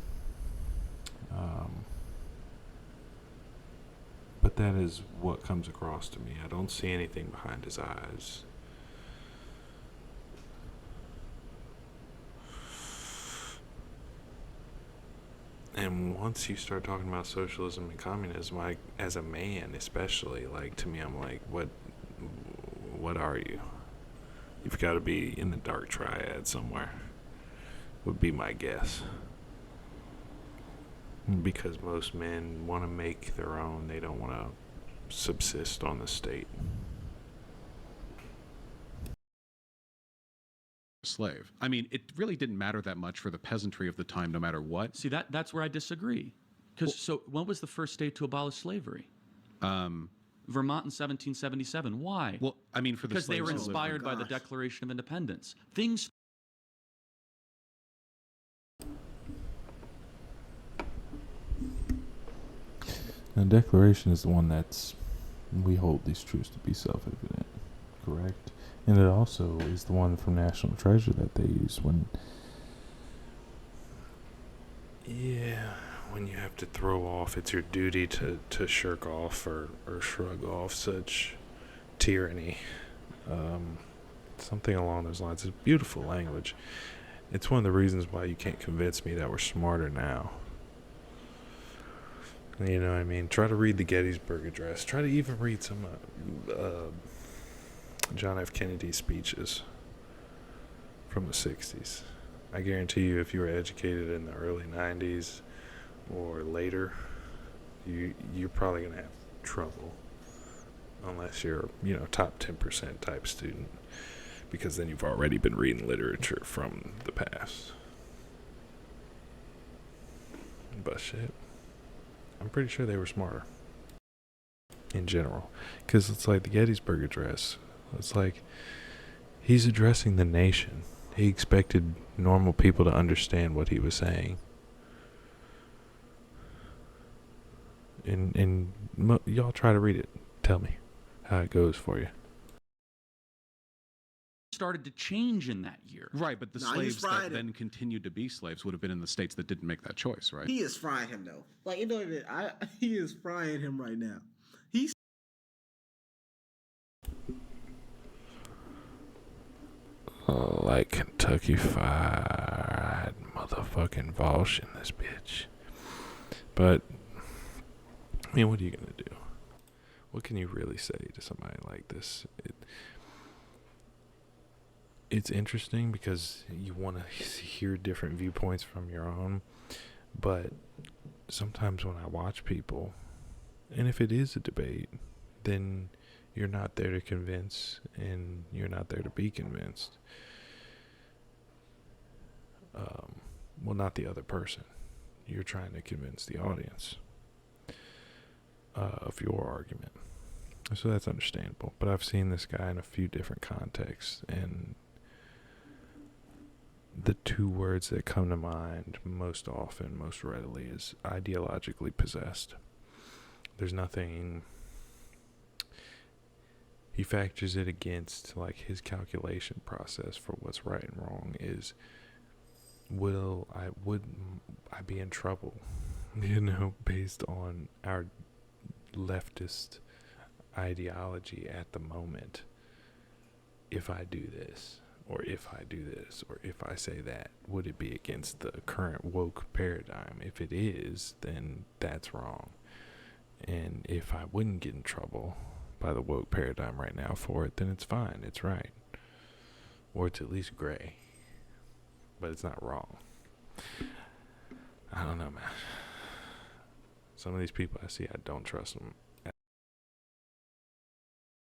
Speaker 1: But that is what comes across to me. I don't see anything behind his eyes. And once you start talking about socialism and communism, as a man especially, like, to me, I'm like, what are you? You've got to be in the dark triad somewhere, would be my guess. Because most men want to make their own. They don't want to subsist on the state.
Speaker 7: Slave. I mean, it really didn't matter that much for the peasantry of the time, no matter what.
Speaker 6: See, that's where I disagree. Because so when was the first state to abolish slavery? Vermont in 1777. Why?
Speaker 7: Well, I mean, for the
Speaker 6: because they
Speaker 7: slaves
Speaker 6: were
Speaker 7: who lived-
Speaker 6: inspired by the Declaration of Independence. Things.
Speaker 1: The Declaration is the one that's, we hold these truths to be self-evident, correct? And it also is the one from National Treasure that they use when, when you have to throw off, it's your duty to shirk off or shrug off such tyranny. Something along those lines. It's beautiful language. It's one of the reasons why you can't convince me that we're smarter now. You know what I mean? Try to read the Gettysburg Address. Try to even read some John F. Kennedy speeches from the 60s. I guarantee you, if you were educated in the early 90s or later, you're probably going to have trouble unless you're, top 10% type student, because then you've already been reading literature from the past. But shit, I'm pretty sure they were smarter in general, because it's like the Gettysburg Address. It's like he's addressing the nation. He expected normal people to understand what he was saying. And y'all try to read it. Tell me how it goes for you.
Speaker 6: Started to change in that year.
Speaker 7: Right, but the slaves that then continued to be slaves would have been in the states that didn't make that choice, right?
Speaker 8: He is frying him though. Like, he is frying him right now. He's
Speaker 1: like Kentucky Fried motherfucking Vosh in this bitch. But I mean, what are you gonna do? What can you really say to somebody like this? It's interesting because you want to hear different viewpoints from your own, but sometimes when I watch people, and if it is a debate, then you're not there to convince, and you're not there to be convinced. Well, not the other person. You're trying to convince the audience of your argument. So that's understandable. But I've seen this guy in a few different contexts, and the two words that come to mind most often, most readily, is ideologically possessed. There's nothing. He factors it against, like, his calculation process for what's right and wrong is, would I be in trouble, based on our leftist ideology at the moment, if I do this, or if I do this, or if I say that? Would it be against the current woke paradigm? If it is, then that's wrong. And if I wouldn't get in trouble by the woke paradigm right now for it, then it's fine, it's right. Or it's at least gray. But it's not wrong. I don't know, man. Some of these people I see, I don't trust them.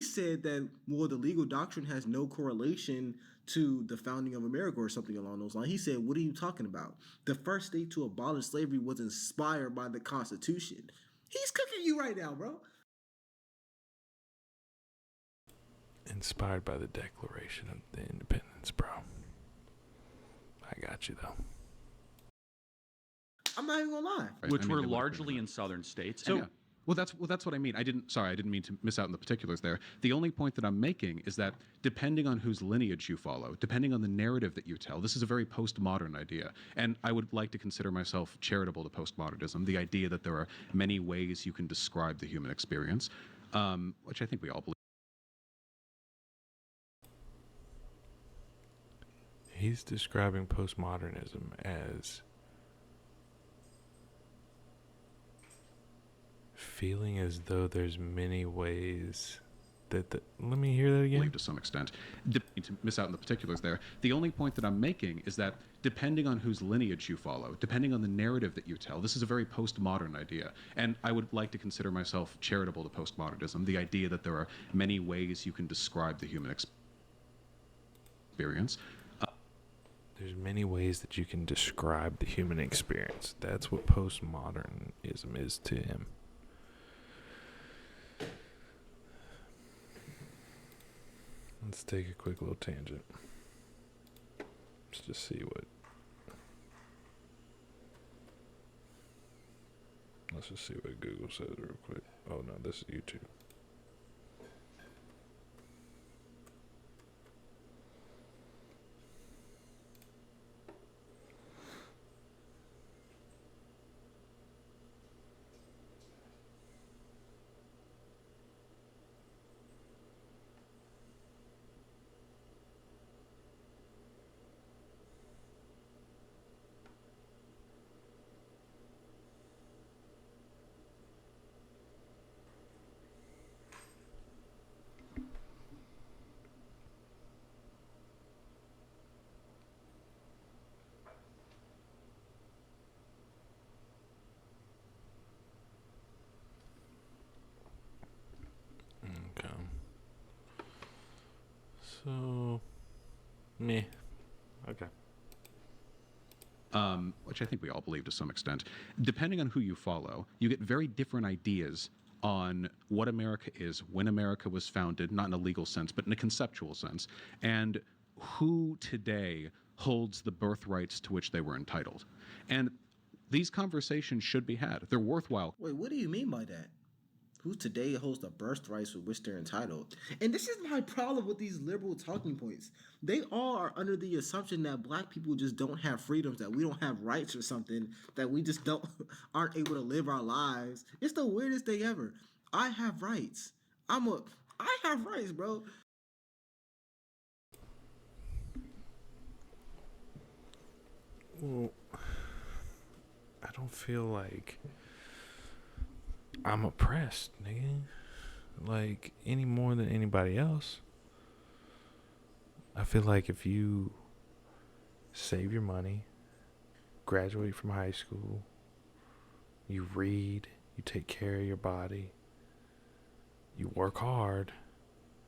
Speaker 8: He said that, well, the legal doctrine has no correlation to the founding of America or something along those lines. He said, what are you talking about? The first state to abolish slavery was inspired by the Constitution. He's cooking you right now, bro.
Speaker 1: Inspired by the Declaration of the Independence, bro. I got you, though.
Speaker 8: I'm not even gonna lie.
Speaker 6: Which were largely in southern states. So
Speaker 7: Well, that's what I mean. I didn't mean to miss out on the particulars there. The only point that I'm making is that depending on whose lineage you follow, depending on the narrative that you tell, this is a very postmodern idea. And I would like to consider myself charitable to postmodernism, the idea that there are many ways you can describe the human experience, which I think we all believe.
Speaker 1: He's describing postmodernism as feeling as though there's many ways that let me hear that again.
Speaker 7: To some extent, to miss out on the particulars there. The only point that I'm making is that depending on whose lineage you follow, depending on the narrative that you tell, this is a very postmodern idea. And I would like to consider myself charitable to postmodernism, the idea that there are many ways you can describe the human experience.
Speaker 1: There's many ways that you can describe the human experience. That's what postmodernism is to him. Let's take a quick little tangent. Let's just see what. Let's just see what Google says real quick. Oh no, this is YouTube. So, meh. Okay.
Speaker 7: Which I think we all believe to some extent. Depending on who you follow, you get very different ideas on what America is, when America was founded, not in a legal sense, but in a conceptual sense, and who today holds the birthrights to which they were entitled. And these conversations should be had. They're worthwhile.
Speaker 8: Wait, what do you mean by that? Who today holds the birthrights with which they're entitled? And this is my problem with these liberal talking points. They all are under the assumption that black people just don't have freedoms, that we don't have rights or something, that we just aren't able to live our lives. It's the weirdest thing ever. I have rights. I have rights, bro.
Speaker 1: Well, I don't feel like I'm oppressed, nigga. Like, any more than anybody else. I feel like if you save your money, graduate from high school, you read, you take care of your body, you work hard,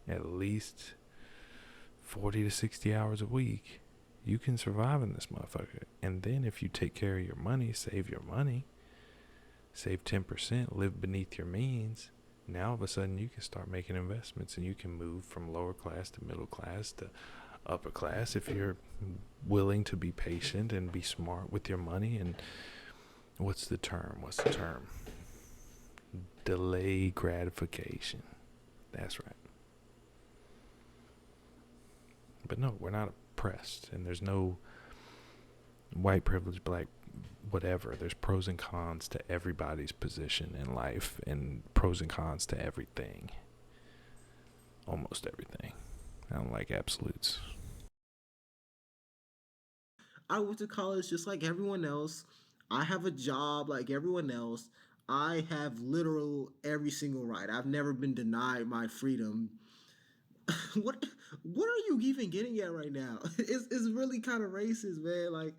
Speaker 1: at least 40 to 60 hours a week, you can survive in this motherfucker. And then if you take care of your money, save your money, save 10%, live beneath your means, now all of a sudden you can start making investments and you can move from lower class to middle class to upper class if you're willing to be patient and be smart with your money. And what's the term? Delay gratification. That's right. But no, we're not oppressed, and there's no white privilege, black whatever. There's pros and cons to everybody's position in life, and pros and cons to everything. Almost everything. I don't like absolutes.
Speaker 8: I went to college just like everyone else. I have a job like everyone else. I have literal every single right. I've never been denied my freedom. What are you even getting at right now? It's really kind of racist, man. Like,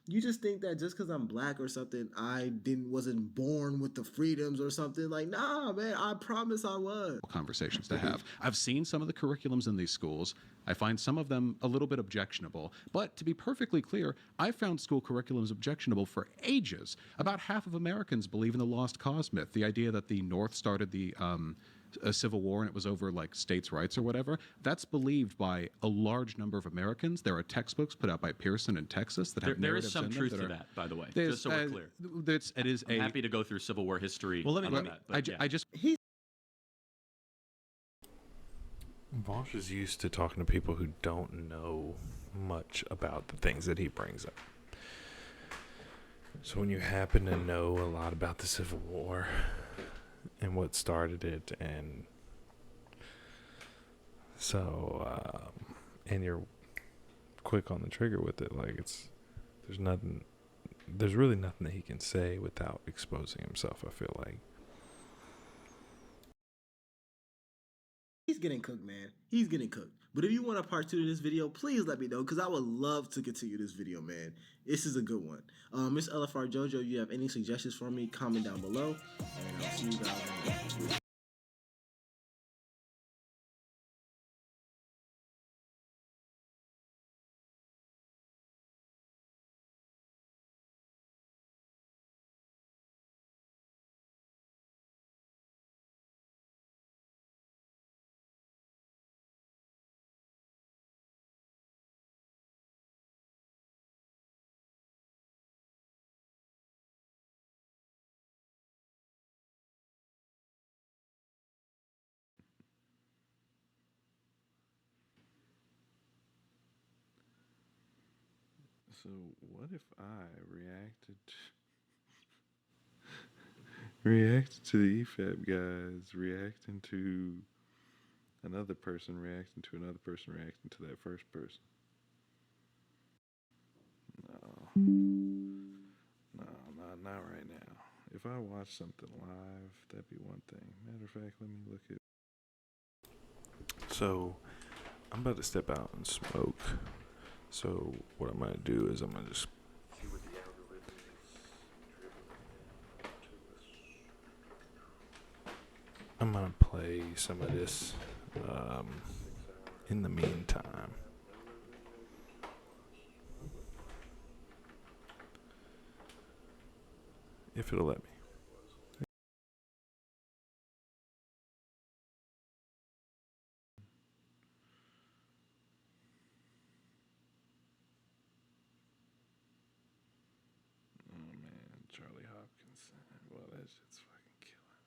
Speaker 8: you just think that just because I'm black or something, I wasn't born with the freedoms or something. Like, nah, man, I promise I was.
Speaker 7: Conversations to have. I've seen some of the curriculums in these schools. I find some of them a little bit objectionable. But to be perfectly clear, I found school curriculums objectionable for ages. About half of Americans believe in the lost cause myth, the idea that the North started the a civil war and it was over like states' rights or whatever. That's believed by a large number of Americans. There are textbooks put out by Pearson in Texas that have
Speaker 6: There is
Speaker 7: narratives
Speaker 6: some
Speaker 7: in them
Speaker 6: truth
Speaker 7: that
Speaker 6: to
Speaker 7: are-
Speaker 6: that, by the way,
Speaker 7: There's,
Speaker 6: just so we're clear.
Speaker 7: It is
Speaker 6: I'm happy to go through Civil War history.
Speaker 9: Well, let me-
Speaker 6: on that, but yeah.
Speaker 7: I just
Speaker 1: Vosh is used to talking to people who don't know much about the things that he brings up. So when you happen to know a lot about the Civil War and what started it, and so and you're quick on the trigger with it, like there's really nothing that he can say without exposing himself, I feel like.
Speaker 8: He's getting cooked, man. He's getting cooked. But if you want a part 2 to this video, please let me know, because I would love to continue this video, man. This is a good one. Miss LFR JoJo, if you have any suggestions for me, comment down below. And I'll see you guys in the next video.
Speaker 1: So what if I reacted to the EFAB guys reacting to another person reacting to another person reacting to that first person? No, not right now. If I watch something live, that'd be one thing. Matter of fact, let me look at. So I'm about to step out and smoke. So what I'm gonna do is I'm gonna just see what the algorithm is. I'm gonna play some of this in the meantime. If it'll let me. Oh man, Charlie Hopkinson. Well, that shit's fucking killing.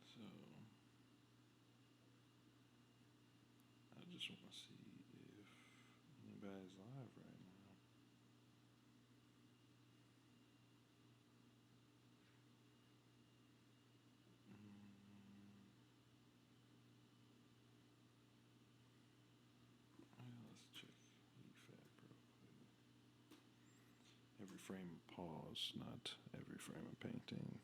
Speaker 1: So I just want to see if anybody's live right now. Let's check EFAP real quick. Every frame of pause, not every frame of painting.